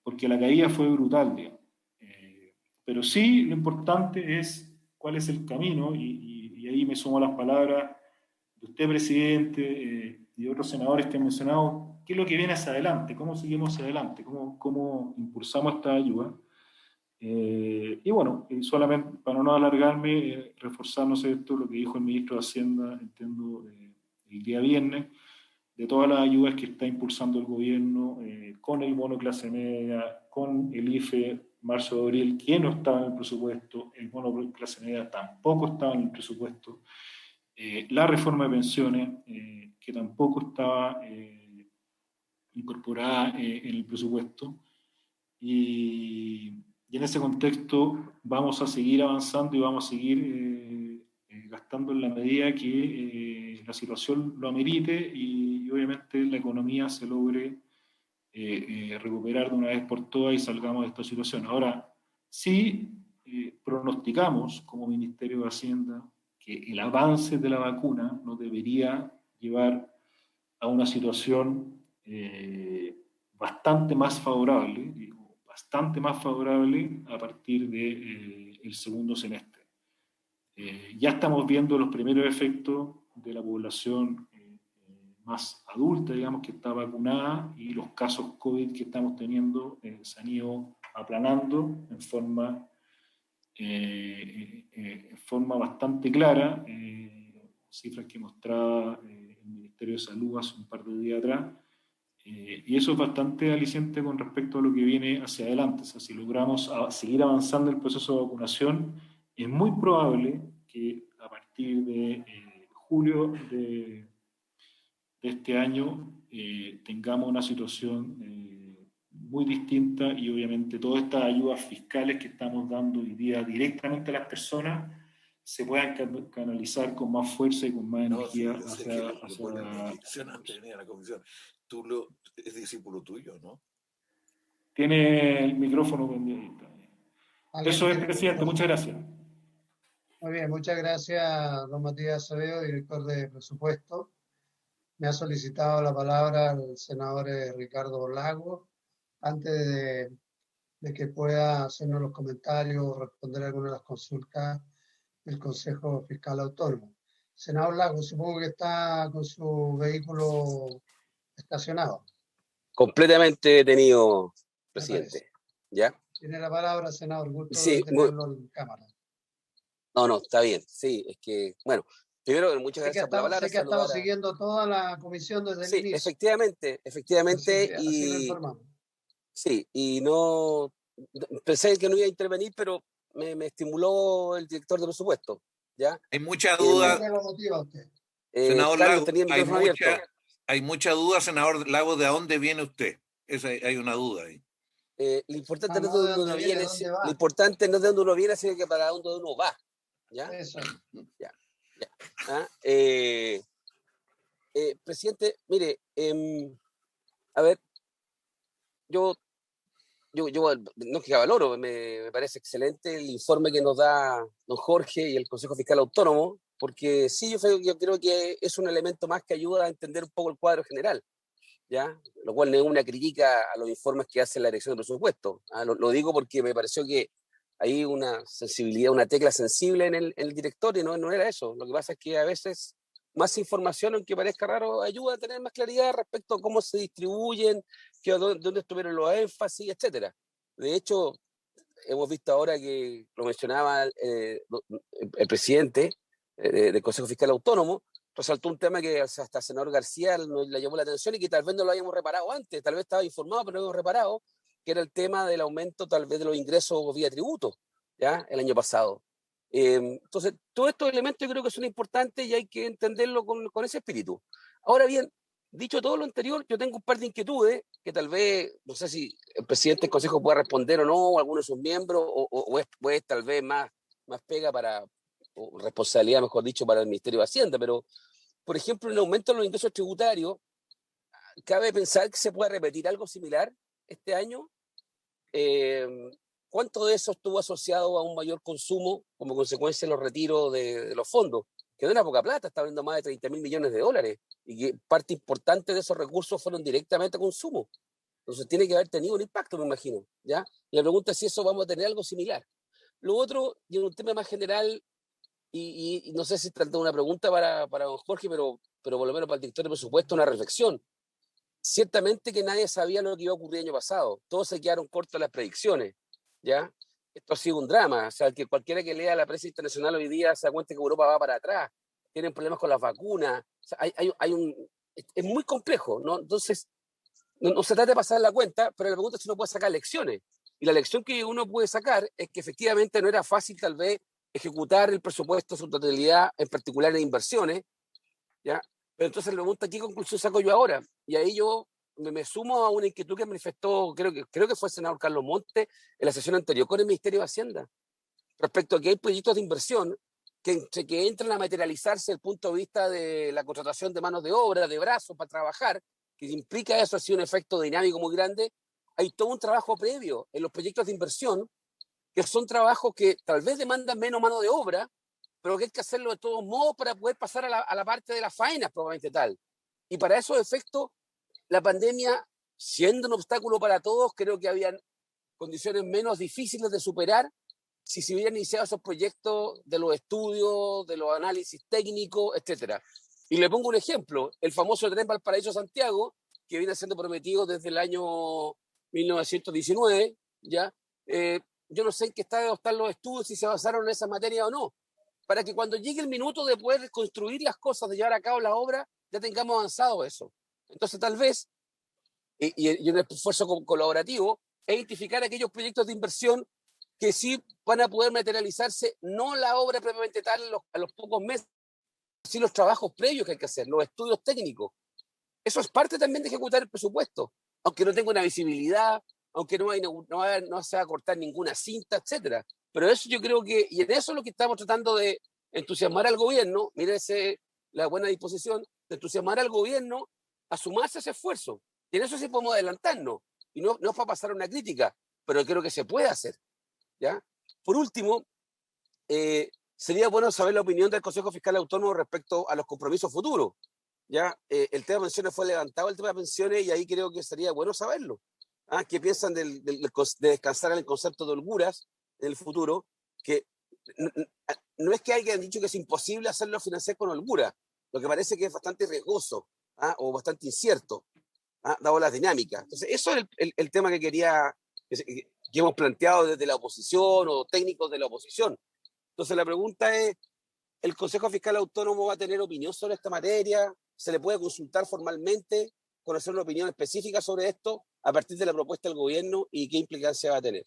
Porque la caída fue brutal, digamos. Pero sí, lo importante es cuál es el camino, y ahí me sumo a las palabras de usted, presidente, y de otros senadores que han mencionado, qué es lo que viene hacia adelante, cómo seguimos hacia adelante, cómo impulsamos esta ayuda. Y bueno, solamente para no alargarme, reforzar, ¿no es cierto?, lo que dijo el ministro de Hacienda, entiendo, el día viernes, de todas las ayudas que está impulsando el gobierno, con el bono clase media, con el IFE marzo-abril, que no estaba en el presupuesto, el bono clase media tampoco estaba en el presupuesto, la reforma de pensiones, que tampoco estaba incorporada en el presupuesto, y en ese contexto vamos a seguir avanzando y vamos a seguir gastando en la medida que la situación lo amerite y obviamente la economía se logre recuperar de una vez por todas y salgamos de esta situación. Ahora, sí pronosticamos como Ministerio de Hacienda que el avance de la vacuna nos debería llevar a una situación bastante más favorable, a partir del segundo semestre. Ya estamos viendo los primeros efectos de la población más adulta, digamos, que está vacunada, y los casos COVID que estamos teniendo se han ido aplanando en forma bastante clara, cifras que mostraba el Ministerio de Salud hace un par de días atrás, y eso es bastante aliciente con respecto a lo que viene hacia adelante. O sea, si logramos seguir avanzando el proceso de vacunación, es muy probable que a partir de julio de este año tengamos una situación muy distinta, y obviamente todas estas ayudas fiscales que estamos dando hoy día directamente a las personas se puedan canalizar con más fuerza y con más energía hacia antes venía a la comisión. Es discípulo tuyo, ¿no? Tiene el micrófono pendiente. Eso es, presidente. Muchas gracias. Muy bien, muchas gracias, don Matías Acevedo, director de presupuesto. Me ha solicitado la palabra el senador Ricardo Lago. Antes de que pueda hacernos los comentarios o responder algunas de las consultas del Consejo Fiscal Autónomo. Senador Lago, supongo que está con su vehículo estacionado. Completamente detenido, presidente. ¿Ya? Tiene la palabra, senador. Gusto Sí, de tenerlo en cámara. No, está bien. Sí, es que, bueno, primero, muchas gracias por la palabra. Sé que ha estado siguiendo toda la comisión desde el inicio. Efectivamente. Así lo informamos. Sí, y no pensé que no iba a intervenir, pero me estimuló el director de presupuesto. ¿Ya? Hay mucha duda. ¿Qué lo motiva a usted? Senador Carlos, Lago, tenía el micrófono abierto. Hay mucha duda, senador Lago, ¿de dónde viene usted? Hay una duda ahí. Lo importante no es de dónde uno viene, lo importante no es de dónde uno viene, sino que para dónde uno va. ¿Ya? Eso. Ya. ¿Ah? Presidente, mire, a ver, yo no es que valoro, me parece excelente el informe que nos da don Jorge y el Consejo Fiscal Autónomo, porque sí, yo creo que es un elemento más que ayuda a entender un poco el cuadro general, ¿ya? Lo cual no es una crítica a los informes que hace la Dirección de Presupuesto. Lo digo porque me pareció que hay una sensibilidad, una tecla sensible en el directorio, no era eso. Lo que pasa es que a veces más información, aunque parezca raro, ayuda a tener más claridad respecto a cómo se distribuyen, dónde estuvieron los énfasis, etcétera. De hecho, hemos visto ahora que lo mencionaba el presidente del Consejo Fiscal Autónomo, resaltó un tema que hasta el senador García le llamó la atención y que tal vez no lo habíamos reparado antes, tal vez estaba informado, pero no lo hemos reparado, que era el tema del aumento tal vez de los ingresos vía tributo, ¿ya? El año pasado. Entonces, todos estos elementos yo creo que son importantes y hay que entenderlo con ese espíritu. Ahora bien, dicho todo lo anterior, yo tengo un par de inquietudes que tal vez, no sé si el presidente del Consejo pueda responder o no, o alguno de sus miembros, o es tal vez más pega o responsabilidad, mejor dicho, para el Ministerio de Hacienda, pero, por ejemplo, en el aumento de los ingresos tributarios, cabe pensar que se puede repetir algo similar este año. ¿cuánto de eso estuvo asociado a un mayor consumo como consecuencia de los retiros de los fondos? Que no era poca plata, está hablando más de 30.000 millones de dólares, y que parte importante de esos recursos fueron directamente a consumo. Entonces tiene que haber tenido un impacto, me imagino, ¿ya? Y la pregunta es si eso vamos a tener algo similar. Lo otro, y en un tema más general, y no sé si trata de una pregunta para don Jorge, pero por lo menos para el director de presupuesto, una reflexión. Ciertamente que nadie sabía lo que iba a ocurrir el año pasado. Todos se quedaron cortos de las predicciones, ¿ya? Esto ha sido un drama. O sea, que cualquiera que lea la prensa internacional hoy día se da cuenta que Europa va para atrás. Tienen problemas con las vacunas. O sea, es muy complejo, ¿no? Entonces, no se trata de pasar la cuenta, pero la pregunta es si uno puede sacar lecciones. Y la lección que uno puede sacar es que efectivamente no era fácil tal vez ejecutar el presupuesto en su totalidad, en particular en inversiones, ¿ya? Pero entonces la pregunta, ¿qué conclusión saco yo ahora? Y ahí yo me sumo a una inquietud que manifestó, creo que fue el senador Carlos Montes en la sesión anterior con el Ministerio de Hacienda, respecto a que hay proyectos de inversión que entran a materializarse desde el punto de vista de la contratación de manos de obra, de brazos para trabajar, que implica eso, ha sido un efecto dinámico muy grande. Hay todo un trabajo previo en los proyectos de inversión, que son trabajos que tal vez demandan menos mano de obra, pero que hay que hacerlo de todos modos para poder pasar a la parte de las faenas, probablemente tal. Y para esos efectos, la pandemia, siendo un obstáculo para todos, creo que habían condiciones menos difíciles de superar si se hubieran iniciado esos proyectos de los estudios, de los análisis técnicos, etcétera. Y le pongo un ejemplo, el famoso tren Valparaíso-Santiago, que viene siendo prometido desde el año 1919, ¿ya? Yo no sé en qué estado están los estudios, si se basaron en esa materia o no, para que cuando llegue el minuto de poder construir las cosas, de llevar a cabo la obra, ya tengamos avanzado eso. Entonces, tal vez, y un esfuerzo colaborativo, es identificar aquellos proyectos de inversión que sí van a poder materializarse, no la obra propiamente tal a los pocos meses, sino los trabajos previos que hay que hacer, los estudios técnicos. Eso es parte también de ejecutar el presupuesto, aunque no tenga una visibilidad, aunque no se va a cortar ninguna cinta, etcétera. Pero eso yo creo que, y en eso es lo que estamos tratando de entusiasmar al gobierno, mírese la buena disposición, de entusiasmar al gobierno a sumarse a ese esfuerzo. Y en eso sí podemos adelantarnos. Y no es para pasar una crítica, pero creo que se puede hacer, ¿ya? Por último, sería bueno saber la opinión del Consejo Fiscal Autónomo respecto a los compromisos futuros, ¿ya? El tema de pensiones fue levantado, el tema de pensiones, y ahí creo que sería bueno saberlo. ¿Ah? ¿Qué piensan de descansar en el concepto de holguras en el futuro? Que no es que hayan dicho que es imposible hacerlo financiar con holgura, lo que parece que es bastante riesgoso, ¿ah? O bastante incierto, ¿ah? Dado las dinámicas. Entonces, eso es el tema que que hemos planteado desde la oposición o técnicos de la oposición. Entonces, la pregunta es, ¿el Consejo Fiscal Autónomo va a tener opinión sobre esta materia? ¿Se le puede consultar formalmente, conocer una opinión específica sobre esto a partir de la propuesta del gobierno y qué implicancia va a tener?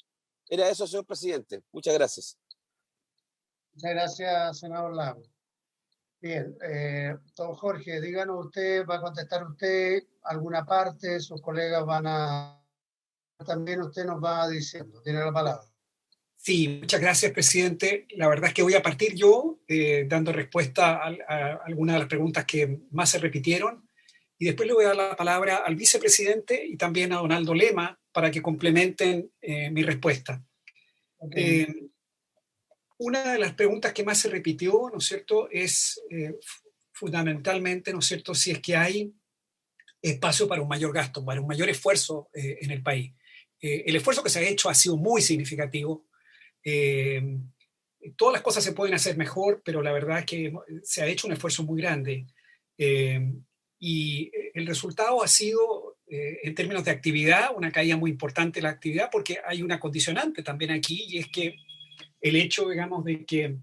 Era eso, señor presidente. Muchas gracias. Muchas gracias, senador Lago. Bien, don Jorge, díganos usted, va a contestar usted alguna parte, sus colegas van a... También usted nos va diciendo, tiene la palabra. Sí, muchas gracias, presidente. La verdad es que voy a partir yo dando respuesta a algunas de las preguntas que más se repitieron y después le voy a dar la palabra al vicepresidente y también a don Aldo Lema para que complementen mi respuesta. Okay. Una de las preguntas que más se repitió, ¿no es cierto?, es fundamentalmente, ¿no es cierto?, si es que hay espacio para un mayor gasto, para un mayor esfuerzo en el país. El esfuerzo que se ha hecho ha sido muy significativo. Todas las cosas se pueden hacer mejor, pero la verdad es que se ha hecho un esfuerzo muy grande. Y el resultado ha sido, en términos de actividad, una caída muy importante de la actividad, porque hay una condicionante también aquí, y es que el hecho, digamos, de que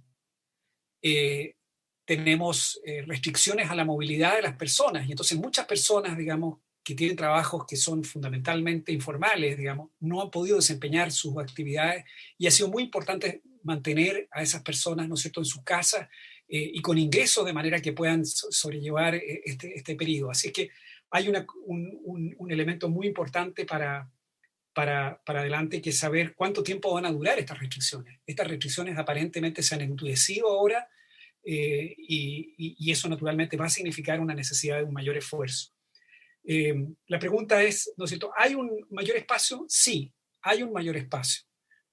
tenemos restricciones a la movilidad de las personas, y entonces muchas personas, digamos, que tienen trabajos que son fundamentalmente informales, digamos, no han podido desempeñar sus actividades, y ha sido muy importante mantener a esas personas, ¿no es cierto?, en sus casas y con ingresos de manera que puedan sobrellevar este periodo. Así que hay un elemento muy importante para adelante, que es saber cuánto tiempo van a durar estas restricciones. Estas restricciones aparentemente se han endurecido ahora y eso naturalmente va a significar una necesidad de un mayor esfuerzo. La pregunta es, ¿no es cierto? ¿Hay un mayor espacio? Sí, hay un mayor espacio,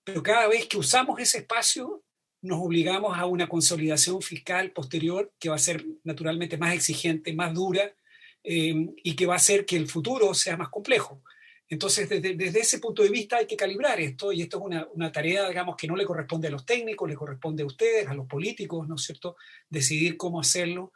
pero cada vez que usamos ese espacio nos obligamos a una consolidación fiscal posterior que va a ser naturalmente más exigente, más dura, y que va a hacer que el futuro sea más complejo. Entonces, desde ese punto de vista hay que calibrar esto, y esto es una tarea, digamos, que no le corresponde a los técnicos, le corresponde a ustedes, a los políticos, ¿no es cierto?, decidir cómo hacerlo.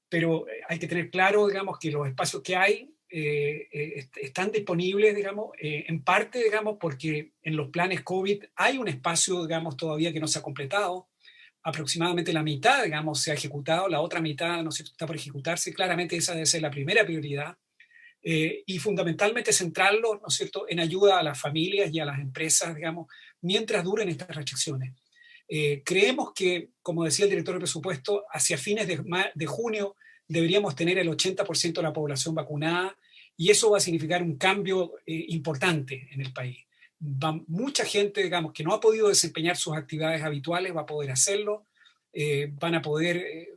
Pero hay que tener claro, digamos, que los espacios que hay están disponibles, digamos, en parte, digamos, porque en los planes COVID hay un espacio, digamos, todavía que no se ha completado. Aproximadamente la mitad, digamos, se ha ejecutado, la otra mitad no se está por ejecutarse. Claramente esa debe ser la primera prioridad. Y fundamentalmente centrarlo, ¿no es cierto?, en ayuda a las familias y a las empresas, digamos, mientras duren estas restricciones. Creemos que, como decía el director de presupuesto, hacia fines de junio deberíamos tener el 80% de la población vacunada, y eso va a significar un cambio importante en el país. Mucha gente, digamos, que no ha podido desempeñar sus actividades habituales va a poder hacerlo. Van a poder,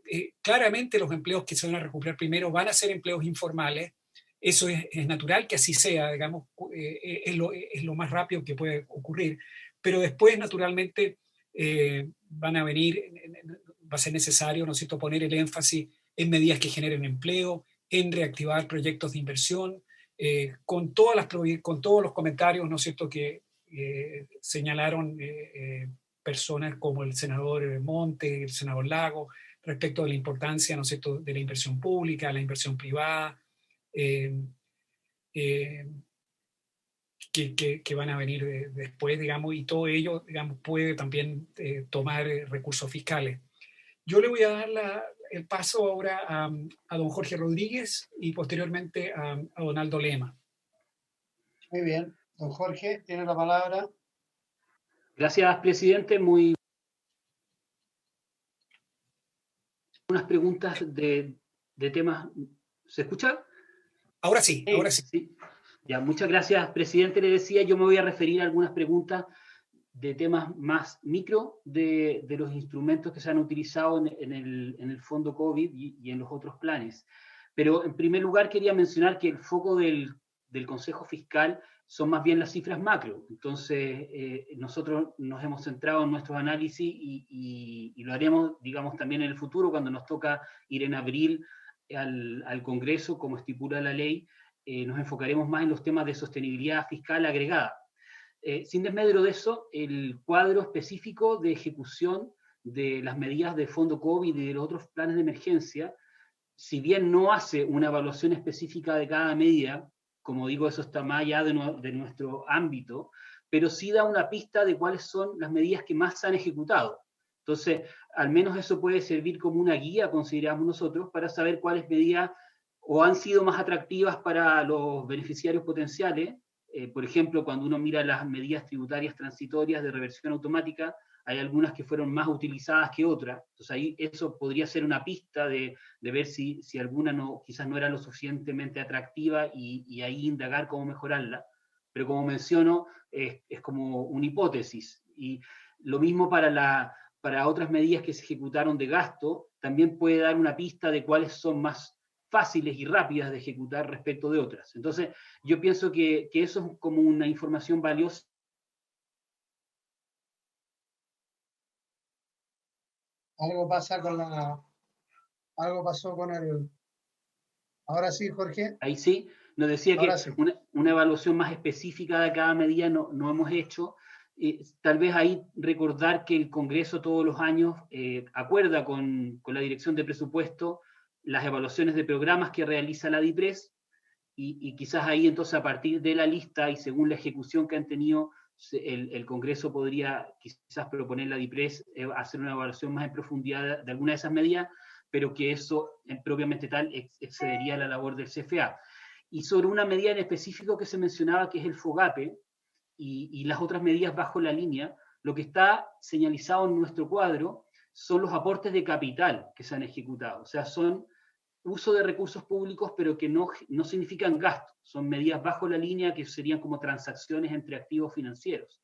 claramente los empleos que se van a recuperar primero van a ser empleos informales. Eso es natural que así sea, digamos, es lo más rápido que puede ocurrir. Pero después, naturalmente, van a venir, va a ser necesario, ¿no es cierto?, poner el énfasis en medidas que generen empleo, en reactivar proyectos de inversión, con todos los comentarios, ¿no es cierto?, que señalaron personas como el senador Monte, el senador Lago, respecto de la importancia, ¿no es cierto?, de la inversión pública, la inversión privada, que van a venir después, digamos, y todo ello, digamos, puede también tomar recursos fiscales. Yo le voy a dar el paso ahora a don Jorge Rodríguez y posteriormente a Donaldo Lema. Muy bien. Don Jorge, tiene la palabra. Gracias, presidente. Muy unas preguntas de temas. ¿Se escucha? Ahora sí, ahora sí. Sí. Ya, muchas gracias, presidente. Le decía, yo me voy a referir a algunas preguntas de temas más micro de los instrumentos que se han utilizado en el fondo COVID y en los otros planes. Pero en primer lugar quería mencionar que el foco del Consejo Fiscal son más bien las cifras macro. Entonces, nosotros nos hemos centrado en nuestros análisis y lo haremos, digamos, también en el futuro, cuando nos toca ir en abril al Congreso, como estipula la ley. Nos enfocaremos más en los temas de sostenibilidad fiscal agregada. Sin desmedro de eso, el cuadro específico de ejecución de las medidas de fondo COVID y de los otros planes de emergencia, si bien no hace una evaluación específica de cada medida, como digo, eso está más allá de nuestro ámbito, pero sí da una pista de cuáles son las medidas que más se han ejecutado. Entonces, al menos eso puede servir como una guía, consideramos nosotros, para saber cuáles medidas o han sido más atractivas para los beneficiarios potenciales. Por ejemplo, cuando uno mira las medidas tributarias transitorias de reversión automática, hay algunas que fueron más utilizadas que otras. Entonces ahí eso podría ser una pista de ver si alguna quizás no era lo suficientemente atractiva y ahí indagar cómo mejorarla. Pero como menciono, es como una hipótesis. Y lo mismo para otras medidas que se ejecutaron de gasto, también puede dar una pista de cuáles son más fáciles y rápidas de ejecutar respecto de otras. Entonces, yo pienso que eso es como una información valiosa. Algo pasó con el... Ahora sí, Jorge. Ahí sí, nos decía que sí. Una evaluación más específica de cada medida no hemos hecho. Tal vez ahí recordar que el Congreso todos los años acuerda con la Dirección de Presupuesto las evaluaciones de programas que realiza la DIPRES, y quizás ahí entonces a partir de la lista y según la ejecución que han tenido, el Congreso podría quizás proponer la DIPRES hacer una evaluación más en profundidad de alguna de esas medidas, pero que eso propiamente tal excedería la labor del CFA. Y sobre una medida en específico que se mencionaba, que es el FOGAPE, y las otras medidas bajo la línea, lo que está señalizado en nuestro cuadro son los aportes de capital que se han ejecutado. O sea, son uso de recursos públicos, pero que no significan gasto. Son medidas bajo la línea que serían como transacciones entre activos financieros.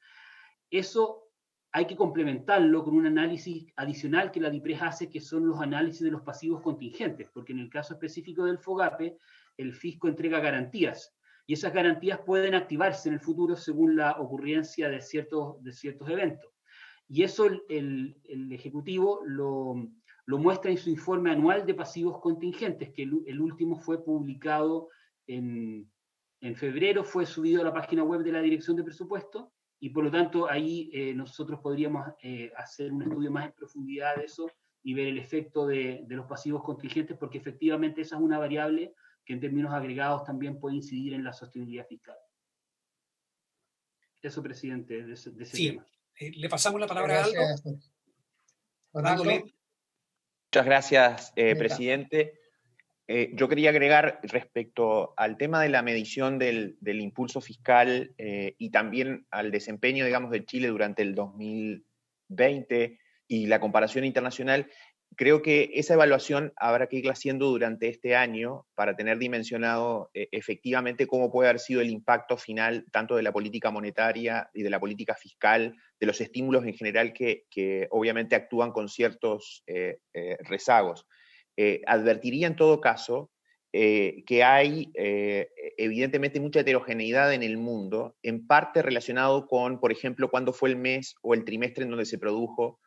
Eso hay que complementarlo con un análisis adicional que la DIPRES hace, que son los análisis de los pasivos contingentes, porque en el caso específico del FOGAPE, el fisco entrega garantías. y esas garantías pueden activarse en el futuro según la ocurrencia de ciertos eventos. Y eso el Ejecutivo lo muestra en su informe anual de pasivos contingentes, que el último fue publicado en febrero, fue subido a la página web de la Dirección de Presupuesto, y por lo tanto ahí nosotros podríamos hacer un estudio más en profundidad de eso y ver el efecto de los pasivos contingentes, porque efectivamente esa es una variable que en términos agregados también puede incidir en la sostenibilidad fiscal. Eso, presidente, de ese tema. Le pasamos la palabra a Aldo. Aldo. Muchas gracias, presidente. Yo quería agregar respecto al tema de la medición del impulso fiscal y también al desempeño, digamos, de Chile durante el 2020 y la comparación internacional. Creo que esa evaluación habrá que irla haciendo durante este año para tener dimensionado efectivamente cómo puede haber sido el impacto final tanto de la política monetaria y de la política fiscal, de los estímulos en general que obviamente actúan con ciertos rezagos. Advertiría en todo caso que hay evidentemente mucha heterogeneidad en el mundo, en parte relacionado con, por ejemplo, cuándo fue el mes o el trimestre en donde se produjo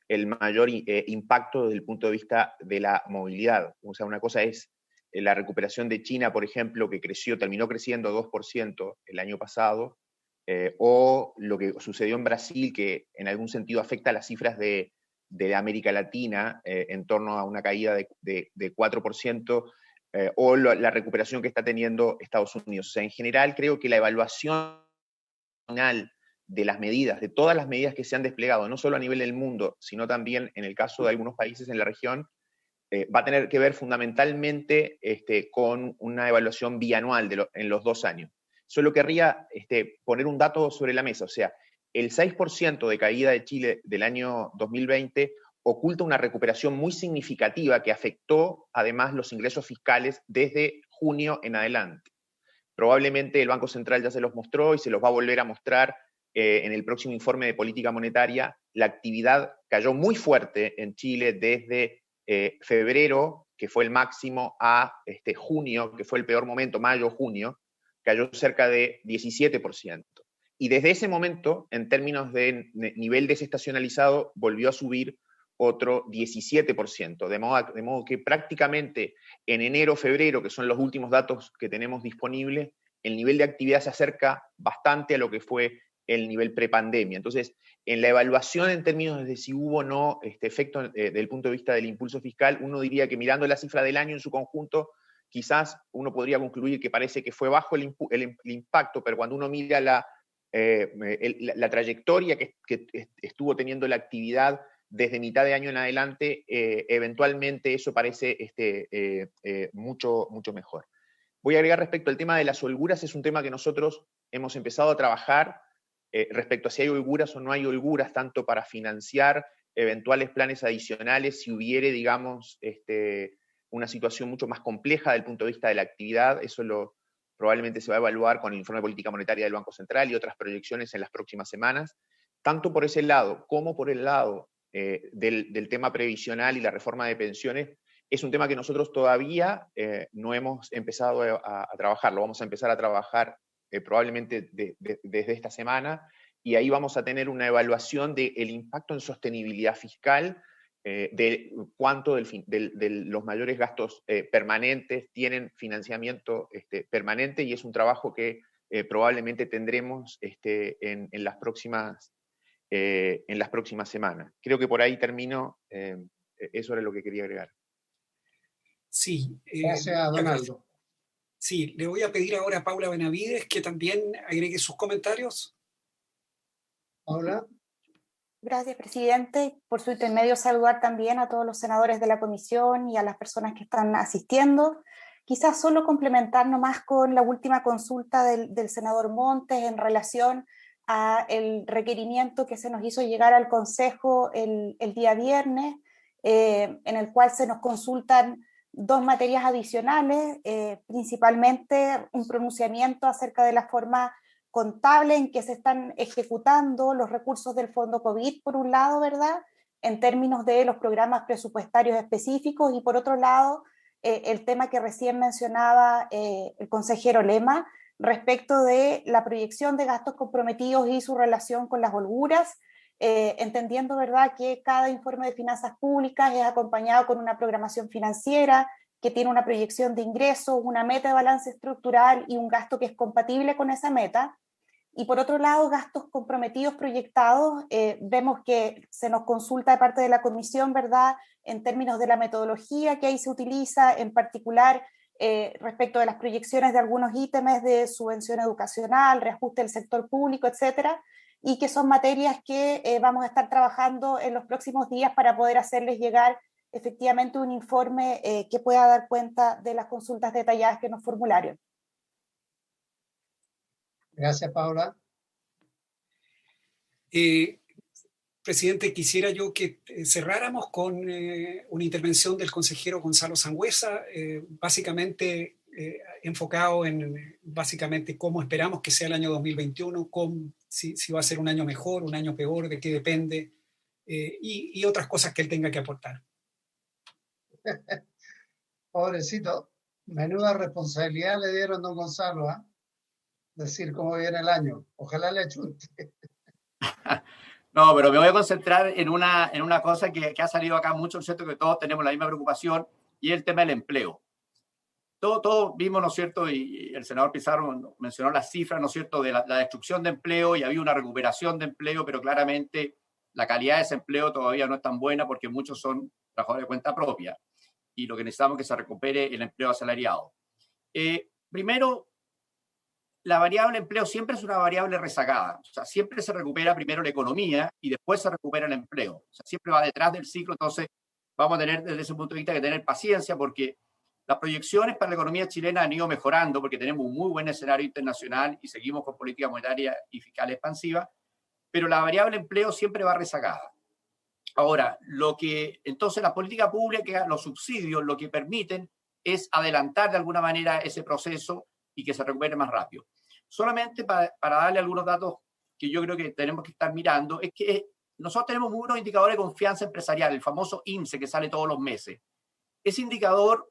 el mayor impacto desde el punto de vista de la movilidad. O sea, una cosa es la recuperación de China, por ejemplo, que terminó creciendo 2% el año pasado, o lo que sucedió en Brasil, que en algún sentido afecta a las cifras de América Latina, en torno a una caída de 4%, o la recuperación que está teniendo Estados Unidos. O sea, en general creo que la evaluación final de las medidas, de todas las medidas que se han desplegado, no solo a nivel del mundo, sino también en el caso de algunos países en la región, va a tener que ver fundamentalmente con una evaluación bianual en los 2 años. Solo querría poner un dato sobre la mesa, o sea, el 6% de caída de Chile del año 2020 oculta una recuperación muy significativa que afectó además los ingresos fiscales desde junio en adelante. Probablemente el Banco Central ya se los mostró y se los va a volver a mostrar en el próximo informe de política monetaria. La actividad cayó muy fuerte en Chile desde febrero, que fue el máximo, a junio, que fue el peor momento, mayo-junio, cayó cerca de 17%. Y desde ese momento, en términos de nivel desestacionalizado, volvió a subir otro 17%, de modo que prácticamente en enero, febrero, que son los últimos datos que tenemos disponibles, el nivel de actividad se acerca bastante a lo que fue el nivel prepandemia. Entonces, en la evaluación en términos de si hubo o no efecto desde el punto de vista del impulso fiscal, uno diría que mirando la cifra del año en su conjunto, quizás uno podría concluir que parece que fue bajo el impacto, pero cuando uno mira la trayectoria que estuvo teniendo la actividad desde mitad de año en adelante, eventualmente eso parece mucho mejor. Voy a agregar respecto al tema de las holguras, es un tema que nosotros hemos empezado a trabajar respecto a si hay holguras o no hay holguras, tanto para financiar eventuales planes adicionales, si hubiere, digamos, una situación mucho más compleja desde el punto de vista de la actividad. Eso probablemente se va a evaluar con el informe de política monetaria del Banco Central y otras proyecciones en las próximas semanas, tanto por ese lado como por el lado del tema previsional y la reforma de pensiones. Es un tema que nosotros todavía no hemos empezado a trabajar, lo vamos a empezar a trabajar probablemente desde esta semana, y ahí vamos a tener una evaluación del impacto en sostenibilidad fiscal, de cuánto de los mayores gastos permanentes tienen financiamiento permanente, y es un trabajo que probablemente tendremos en las próximas semanas. Creo que por ahí termino. Eso era lo que quería agregar. Sí. Gracias, Donaldo. Sí, le voy a pedir ahora a Paula Benavides que también agregue sus comentarios. Paula. Gracias, presidente. Por su intermedio, saludar también a todos los senadores de la comisión y a las personas que están asistiendo. Quizás solo complementar nomás con la última consulta del senador Montes en relación a el requerimiento que se nos hizo llegar al Consejo el día viernes, en el cual se nos consultan 2 materias adicionales, principalmente un pronunciamiento acerca de la forma contable en que se están ejecutando los recursos del Fondo COVID, por un lado, ¿verdad?, en términos de los programas presupuestarios específicos, y por otro lado, el tema que recién mencionaba el consejero Lema, respecto de la proyección de gastos comprometidos y su relación con las holguras, entendiendo, ¿verdad?, que cada informe de finanzas públicas es acompañado con una programación financiera que tiene una proyección de ingresos, una meta de balance estructural y un gasto que es compatible con esa meta. Y por otro lado, gastos comprometidos proyectados, vemos que se nos consulta de parte de la Comisión, ¿verdad?, en términos de la metodología que ahí se utiliza, en particular respecto de las proyecciones de algunos ítems de subvención educacional, reajuste del sector público, etcétera, y que son materias que vamos a estar trabajando en los próximos días para poder hacerles llegar efectivamente un informe que pueda dar cuenta de las consultas detalladas que nos formularon. Gracias, Paula. Presidente, quisiera yo que cerráramos con una intervención del consejero Gonzalo Sangüesa, básicamente enfocado en básicamente cómo esperamos que sea el año 2021, si va a ser un año mejor, un año peor, de qué depende, y otras cosas que él tenga que aportar. Pobrecito, menuda responsabilidad le dieron don Gonzalo, ¿eh? Decir cómo viene el año. Ojalá le achunte. No, pero me voy a concentrar en una cosa que ha salido acá mucho, ¿cierto? Que todos tenemos la misma preocupación, y el tema del empleo. Todos vimos, ¿no es cierto? Y el senador Pizarro mencionó las cifras, ¿no es cierto?, de la destrucción de empleo, y había una recuperación de empleo, pero claramente la calidad de ese empleo todavía no es tan buena porque muchos son trabajadores de cuenta propia, y lo que necesitamos es que se recupere el empleo asalariado. Primero, la variable empleo siempre es una variable rezagada. O sea, siempre se recupera primero la economía y después se recupera el empleo. O sea, siempre va detrás del ciclo. Entonces, vamos a tener desde ese punto de vista que tener paciencia, porque las proyecciones para la economía chilena han ido mejorando porque tenemos un muy buen escenario internacional y seguimos con política monetaria y fiscal expansiva, pero la variable empleo siempre va rezagada. Ahora, entonces la política pública, los subsidios, lo que permiten es adelantar de alguna manera ese proceso y que se recupere más rápido. Solamente para darle algunos datos que yo creo que tenemos que estar mirando, es que nosotros tenemos muy buenos indicadores de confianza empresarial, el famoso INSE que sale todos los meses. Ese indicador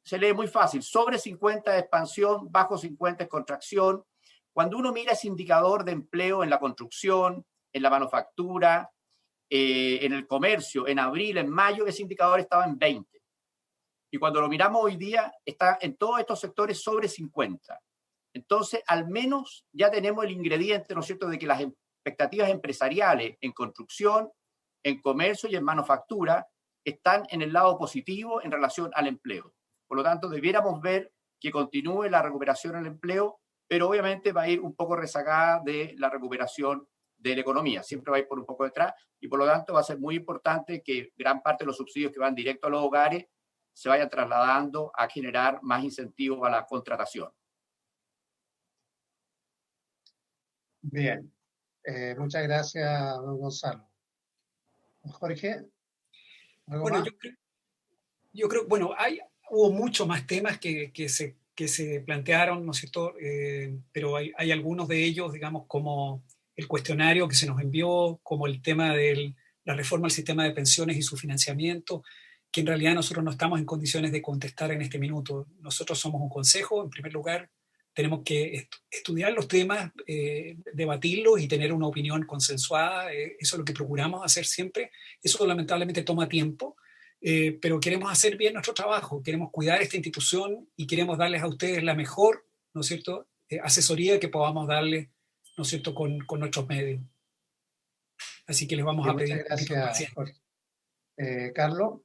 se lee muy fácil: sobre 50 de expansión, bajo 50 de contracción. Cuando uno mira ese indicador de empleo en la construcción, en la manufactura, en el comercio, en abril, en mayo, ese indicador estaba en 20. Y cuando lo miramos hoy día, está en todos estos sectores sobre 50. Entonces, al menos ya tenemos el ingrediente, ¿no es cierto?, de que las expectativas empresariales en construcción, en comercio y en manufactura están en el lado positivo en relación al empleo. Por lo tanto, debiéramos ver que continúe la recuperación del empleo, pero obviamente va a ir un poco rezagada de la recuperación de la economía. Siempre va a ir por un poco detrás, y por lo tanto va a ser muy importante que gran parte de los subsidios que van directo a los hogares se vayan trasladando a generar más incentivos a la contratación. Bien, muchas gracias, don Gonzalo. Jorge, ¿algo Bueno, más? yo creo, bueno, hubo muchos más temas que se plantearon, ¿no es cierto? Pero hay algunos de ellos, digamos, como el cuestionario que se nos envió, como el tema de la reforma al sistema de pensiones y su financiamiento, que en realidad nosotros no estamos en condiciones de contestar en este minuto. Nosotros somos un consejo, en primer lugar, tenemos que estudiar los temas, debatirlos y tener una opinión consensuada. Eso es lo que procuramos hacer siempre. Eso lamentablemente toma tiempo, pero queremos hacer bien nuestro trabajo, queremos cuidar esta institución y queremos darles a ustedes la mejor, ¿no es cierto?, asesoría que podamos darles, ¿no es cierto?, con nuestros medios. Así que les vamos a pedir muchas gracias, Jorge. Carlos.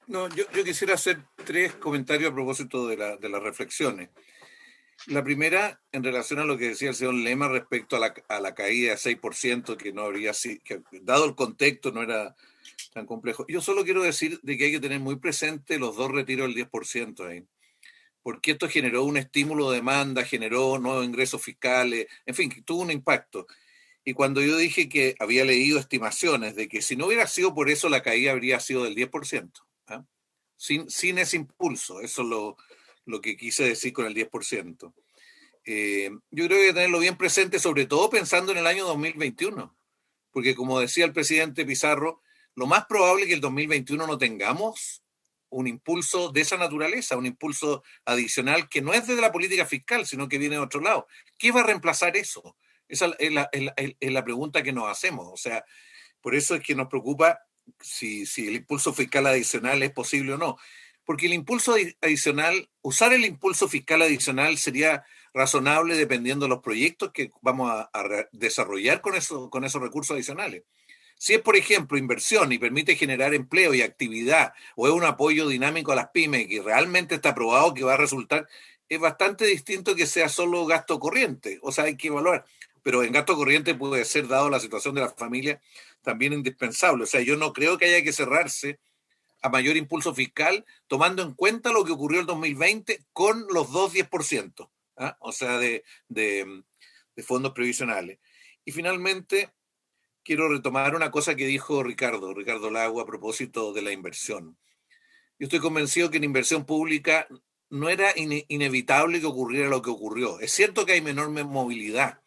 No, yo quisiera hacer 3 comentarios a propósito de las reflexiones. La primera, en relación a lo que decía el señor Lema respecto a la caída de 6%, que no habría sido, que dado el contexto no era tan complejo. Yo solo quiero decir de que hay que tener muy presente los 2 retiros del 10% ahí, porque esto generó un estímulo de demanda, generó nuevos ingresos fiscales, en fin, que tuvo un impacto. Y cuando yo dije que había leído estimaciones de que si no hubiera sido por eso, la caída habría sido del 10%. Sin ese impulso, eso es lo que quise decir con el 10%. Yo creo que hay que tenerlo bien presente, sobre todo pensando en el año 2021, porque como decía el presidente Pizarro, lo más probable es que el 2021 no tengamos un impulso de esa naturaleza, un impulso adicional que no es desde la política fiscal, sino que viene de otro lado. ¿Qué va a reemplazar eso? Esa es la pregunta que nos hacemos. O sea, por eso es que nos preocupa si el impulso fiscal adicional es posible o no. Porque el impulso adicional, usar el impulso fiscal adicional sería razonable dependiendo de los proyectos que vamos a desarrollar con esos recursos adicionales. Si es, por ejemplo, inversión y permite generar empleo y actividad, o es un apoyo dinámico a las pymes que realmente está probado que va a resultar, es bastante distinto que sea solo gasto corriente. O sea, hay que evaluar. Pero en gasto corriente puede ser, dado la situación de la familia, también indispensable. O sea, yo no creo que haya que cerrarse a mayor impulso fiscal, tomando en cuenta lo que ocurrió el 2020 con los 10%, ¿ah? O sea, de fondos previsionales. Y finalmente, quiero retomar una cosa que dijo Ricardo Lago a propósito de la inversión. Yo estoy convencido que en inversión pública no era inevitable que ocurriera lo que ocurrió. Es cierto que hay menor movilidad,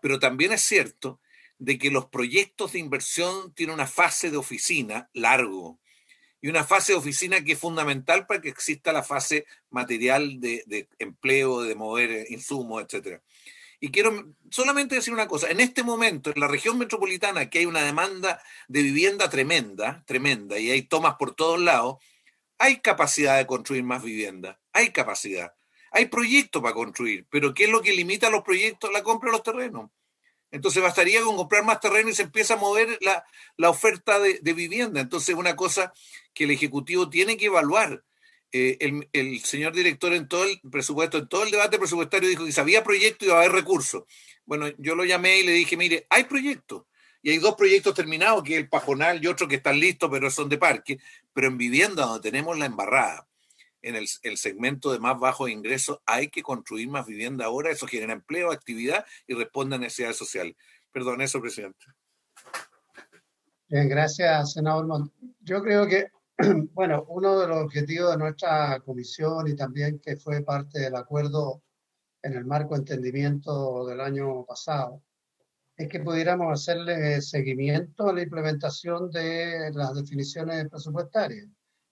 pero también es cierto de que los proyectos de inversión tienen una fase de oficina largo y una fase de oficina que es fundamental para que exista la fase material de empleo, de mover insumos, etcétera. Y quiero solamente decir una cosa, en este momento en la región metropolitana que hay una demanda de vivienda tremenda, y hay tomas por todos lados, hay capacidad de construir más vivienda, hay capacidad, hay proyectos para construir, pero ¿qué es lo que limita a los proyectos? La compra de los terrenos. Entonces bastaría con comprar más terreno y se empieza a mover la oferta de vivienda. Entonces es una cosa que el Ejecutivo tiene que evaluar. El señor director en todo el presupuesto, en todo el debate presupuestario dijo que si había proyecto iba a haber recursos. Bueno, yo lo llamé y le dije, mire, hay proyectos. Y hay 2 proyectos terminados, que es el Pajonal y otro que están listos, pero son de parque. Pero en vivienda, donde tenemos la embarrada, en el segmento de más bajos ingresos, hay que construir más vivienda ahora. Eso genera empleo, actividad y responde a necesidades sociales. Perdón, eso, presidente. Bien, gracias, senador Montt. Yo creo que, bueno, uno de los objetivos de nuestra comisión y también que fue parte del acuerdo en el marco de entendimiento del año pasado, es que pudiéramos hacerle seguimiento a la implementación de las definiciones presupuestarias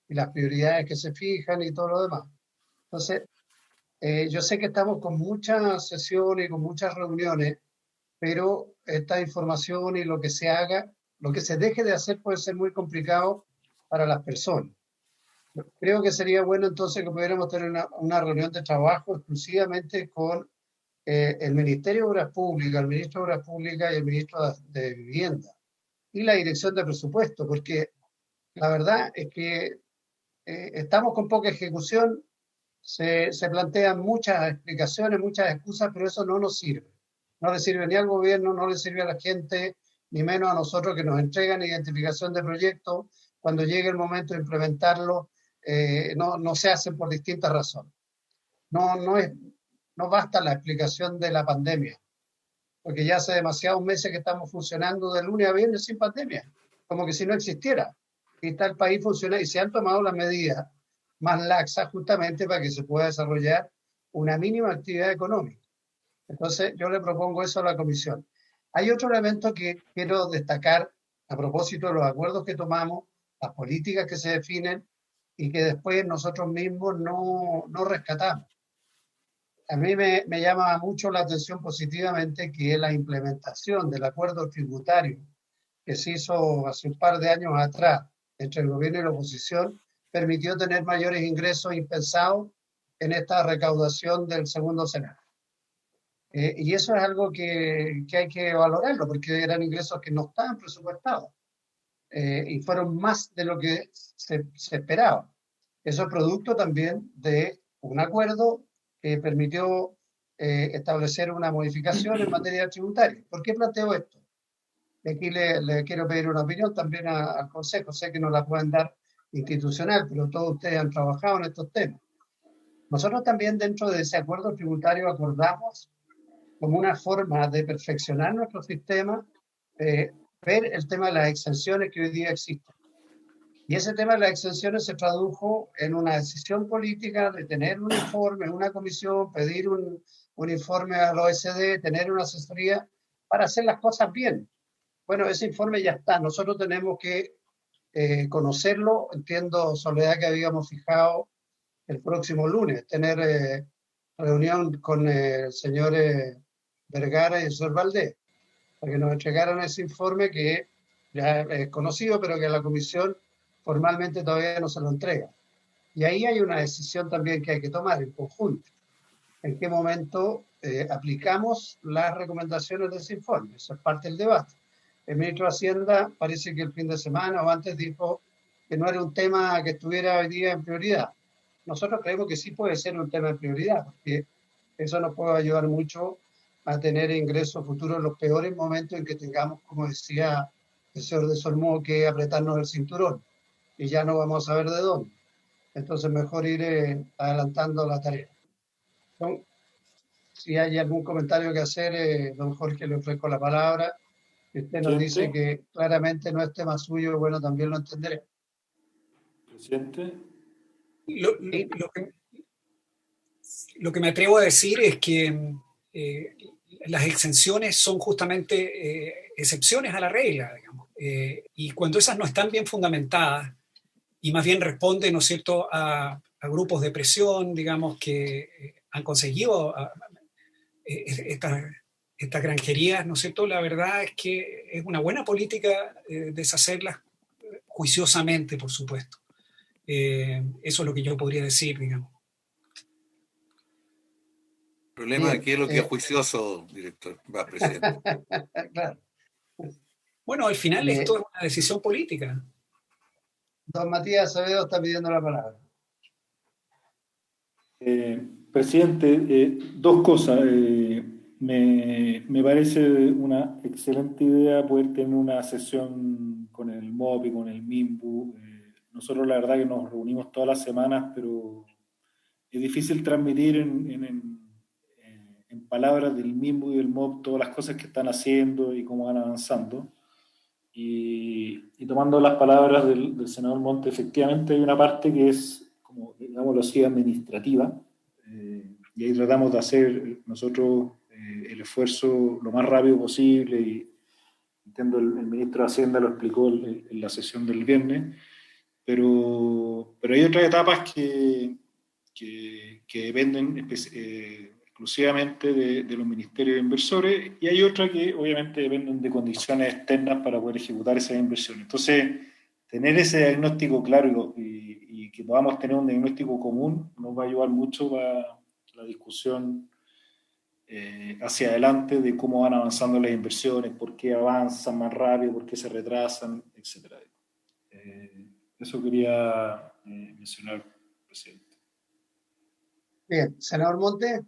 y las prioridades que se fijan y todo lo demás. Entonces, yo sé que estamos con muchas sesiones y con muchas reuniones, pero esta información y lo que se haga, lo que se deje de hacer puede ser muy complicado para las personas. Creo que sería bueno entonces que pudiéramos tener una reunión de trabajo exclusivamente con el Ministerio de Obras Públicas, el Ministro de Obras Públicas y el Ministro de Vivienda y la Dirección de Presupuesto, porque la verdad es que estamos con poca ejecución, se plantean muchas explicaciones, muchas excusas, pero eso no nos sirve. No le sirve ni al gobierno, no le sirve a la gente, ni menos a nosotros que nos entregan identificación de proyectos. Cuando llegue el momento de implementarlo, no se hacen por distintas razones. No basta la explicación de la pandemia, porque ya hace demasiados meses que estamos funcionando de lunes a viernes sin pandemia, como que si no existiera. Y está el país funcionando y se han tomado las medidas más laxas justamente para que se pueda desarrollar una mínima actividad económica. Entonces, yo le propongo eso a la comisión. Hay otro elemento que quiero destacar a propósito de los acuerdos que tomamos, las políticas que se definen y que después nosotros mismos no rescatamos. A mí me llama mucho la atención positivamente que la implementación del acuerdo tributario que se hizo hace un par de años atrás entre el gobierno y la oposición permitió tener mayores ingresos impensados en esta recaudación del segundo semestre. Y eso es algo que hay que valorarlo, porque eran ingresos que no estaban presupuestados y fueron más de lo que se esperaba. Eso es producto también de un acuerdo que permitió establecer una modificación en materia tributaria. ¿Por qué planteo esto? Aquí le quiero pedir una opinión también al Consejo. Sé que no la pueden dar institucional, pero todos ustedes han trabajado en estos temas. Nosotros también dentro de ese acuerdo tributario acordamos como una forma de perfeccionar nuestro sistema, ver el tema de las exenciones que hoy día existen. Y ese tema de las exenciones se tradujo en una decisión política de tener un informe, una comisión, pedir un informe al OECD, tener una asesoría para hacer las cosas bien. Bueno, ese informe ya está. Nosotros tenemos que conocerlo. Entiendo, Soledad, que habíamos fijado el próximo lunes tener reunión con el señor Vergara y el señor Valdés, para que nos entregaran ese informe que ya es conocido, pero que la comisión formalmente todavía no se lo entrega. Y ahí hay una decisión también que hay que tomar en conjunto. ¿En qué momento aplicamos las recomendaciones de ese informe? Eso es parte del debate. El ministro de Hacienda parece que el fin de semana o antes dijo que no era un tema que estuviera hoy día en prioridad. Nosotros creemos que sí puede ser un tema de prioridad, porque eso nos puede ayudar mucho a tener ingresos futuros en los peores momentos en que tengamos, como decía el señor de Solmó, que apretarnos el cinturón y ya no vamos a saber de dónde. Entonces mejor ir adelantando la tarea. Entonces, si hay algún comentario que hacer, don Jorge, le ofrezco la palabra. Si usted nos dice que claramente no es tema suyo, bueno, también lo entenderé. Presidente. Lo que me atrevo a decir es que las exenciones son justamente excepciones a la regla, digamos. Y cuando esas no están bien fundamentadas y más bien responden, ¿no es cierto?, a grupos de presión, digamos, que han conseguido estas granjerías, ¿no es cierto?, la verdad es que es una buena política deshacerlas juiciosamente, por supuesto. Eso es lo que yo podría decir, digamos. El problema aquí es lo que es juicioso, director, presidente. Claro. Bueno, al final esto es una decisión política. Don Matías Acevedo está pidiendo la palabra. Presidente, dos cosas. Me parece una excelente idea poder tener una sesión con el MOP y con el MIMBU. Nosotros la verdad que nos reunimos todas las semanas, pero es difícil transmitir en palabras del MIMBU y del MOP todas las cosas que están haciendo y cómo van avanzando. Y tomando las palabras del senador Monte, efectivamente hay una parte que es, como digámoslo así, administrativa, y ahí tratamos de hacer nosotros el esfuerzo lo más rápido posible, y entiendo el ministro de Hacienda lo explicó en la sesión del viernes, pero hay otras etapas que dependen exclusivamente de los ministerios de inversores, y hay otras que obviamente dependen de condiciones externas para poder ejecutar esas inversiones. Entonces, tener ese diagnóstico claro y que podamos tener un diagnóstico común nos va a ayudar mucho para la discusión hacia adelante de cómo van avanzando las inversiones, por qué avanzan más rápido, por qué se retrasan, etc. Eso quería mencionar, presidente. Bien, senador Monte.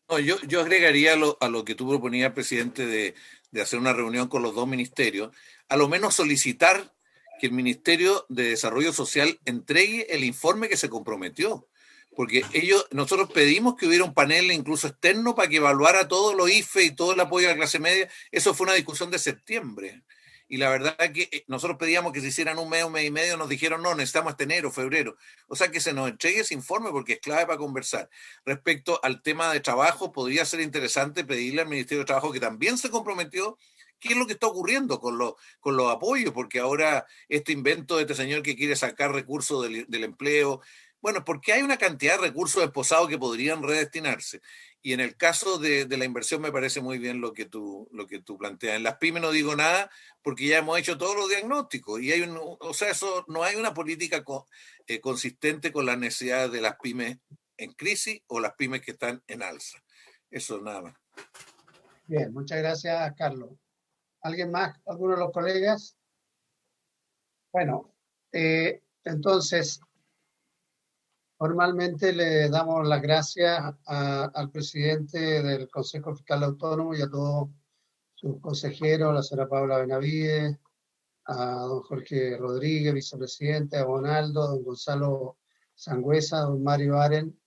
No, yo agregaría a lo que tú proponías, presidente, de hacer una reunión con los dos ministerios, a lo menos solicitar que el Ministerio de Desarrollo Social entregue el informe que se comprometió, porque nosotros pedimos que hubiera un panel incluso externo para que evaluara todos los IFE y todo el apoyo a la clase media. Eso fue una discusión de septiembre. Y la verdad es que nosotros pedíamos que se hicieran un mes y medio, nos dijeron no, necesitamos hasta enero, febrero. O sea, que se nos entregue ese informe porque es clave para conversar. Respecto al tema de trabajo, podría ser interesante pedirle al Ministerio de Trabajo, que también se comprometió, qué es lo que está ocurriendo con los apoyos, porque ahora este invento de este señor que quiere sacar recursos del empleo, bueno, porque hay una cantidad de recursos esposados que podrían redestinarse. Y en el caso de la inversión me parece muy bien lo que tú planteas. En las pymes no digo nada porque ya hemos hecho todos los diagnósticos y eso no hay una política consistente con las necesidades de las pymes en crisis o las pymes que están en alza. Eso nada más. Bien, muchas gracias, Carlos. ¿Alguien más? ¿Alguno de los colegas? Bueno, entonces, formalmente le damos las gracias al presidente del Consejo Fiscal Autónomo y a todos sus consejeros, a la señora Paula Benavides, a don Jorge Rodríguez, vicepresidente, a Bonaldo, a don Gonzalo Sangüesa, a don Mario Aren,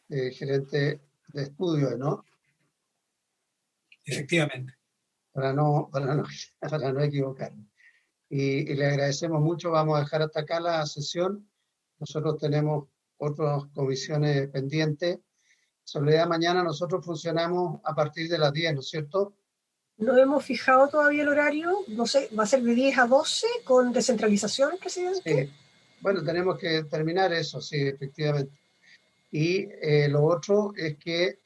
gerente de estudios, ¿no? Efectivamente. Para no equivocarnos. Y le agradecemos mucho. Vamos a dejar hasta acá la sesión. Nosotros tenemos otras comisiones pendientes. Soledad, mañana nosotros funcionamos a partir de las 10, ¿no es cierto? No hemos fijado todavía el horario, no sé, ¿va a ser de 10 a 12 con descentralización, presidente? Sí, bueno, tenemos que terminar eso, sí, efectivamente. Y lo otro es que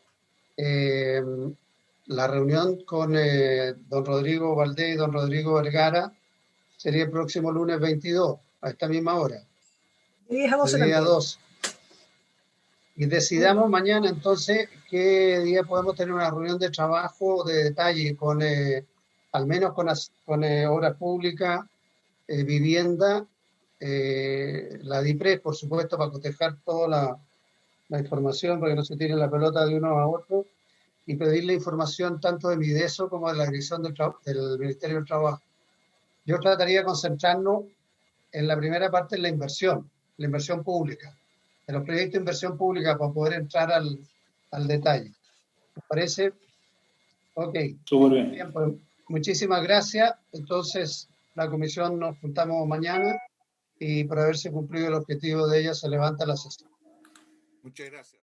la reunión con don Rodrigo Valdés y don Rodrigo Vergara sería el próximo lunes 22, a esta misma hora, De 10 a 12 de 10 a también. 12. Y decidamos mañana entonces qué día podemos tener una reunión de trabajo de detalle con, al menos con obras públicas, vivienda, la DIPRES, por supuesto, para cotejar toda la información, para que no se tire la pelota de uno a otro, y pedirle información tanto de Mideso como de la Dirección del Ministerio del Trabajo. Yo trataría de concentrarnos en la primera parte en la inversión pública, de los proyectos de inversión pública para poder entrar al detalle. ¿Me parece? Ok. Súper bien. Bien, pues, muchísimas gracias. Entonces, la comisión nos juntamos mañana y para haberse cumplido el objetivo de ella se levanta la sesión. Muchas gracias.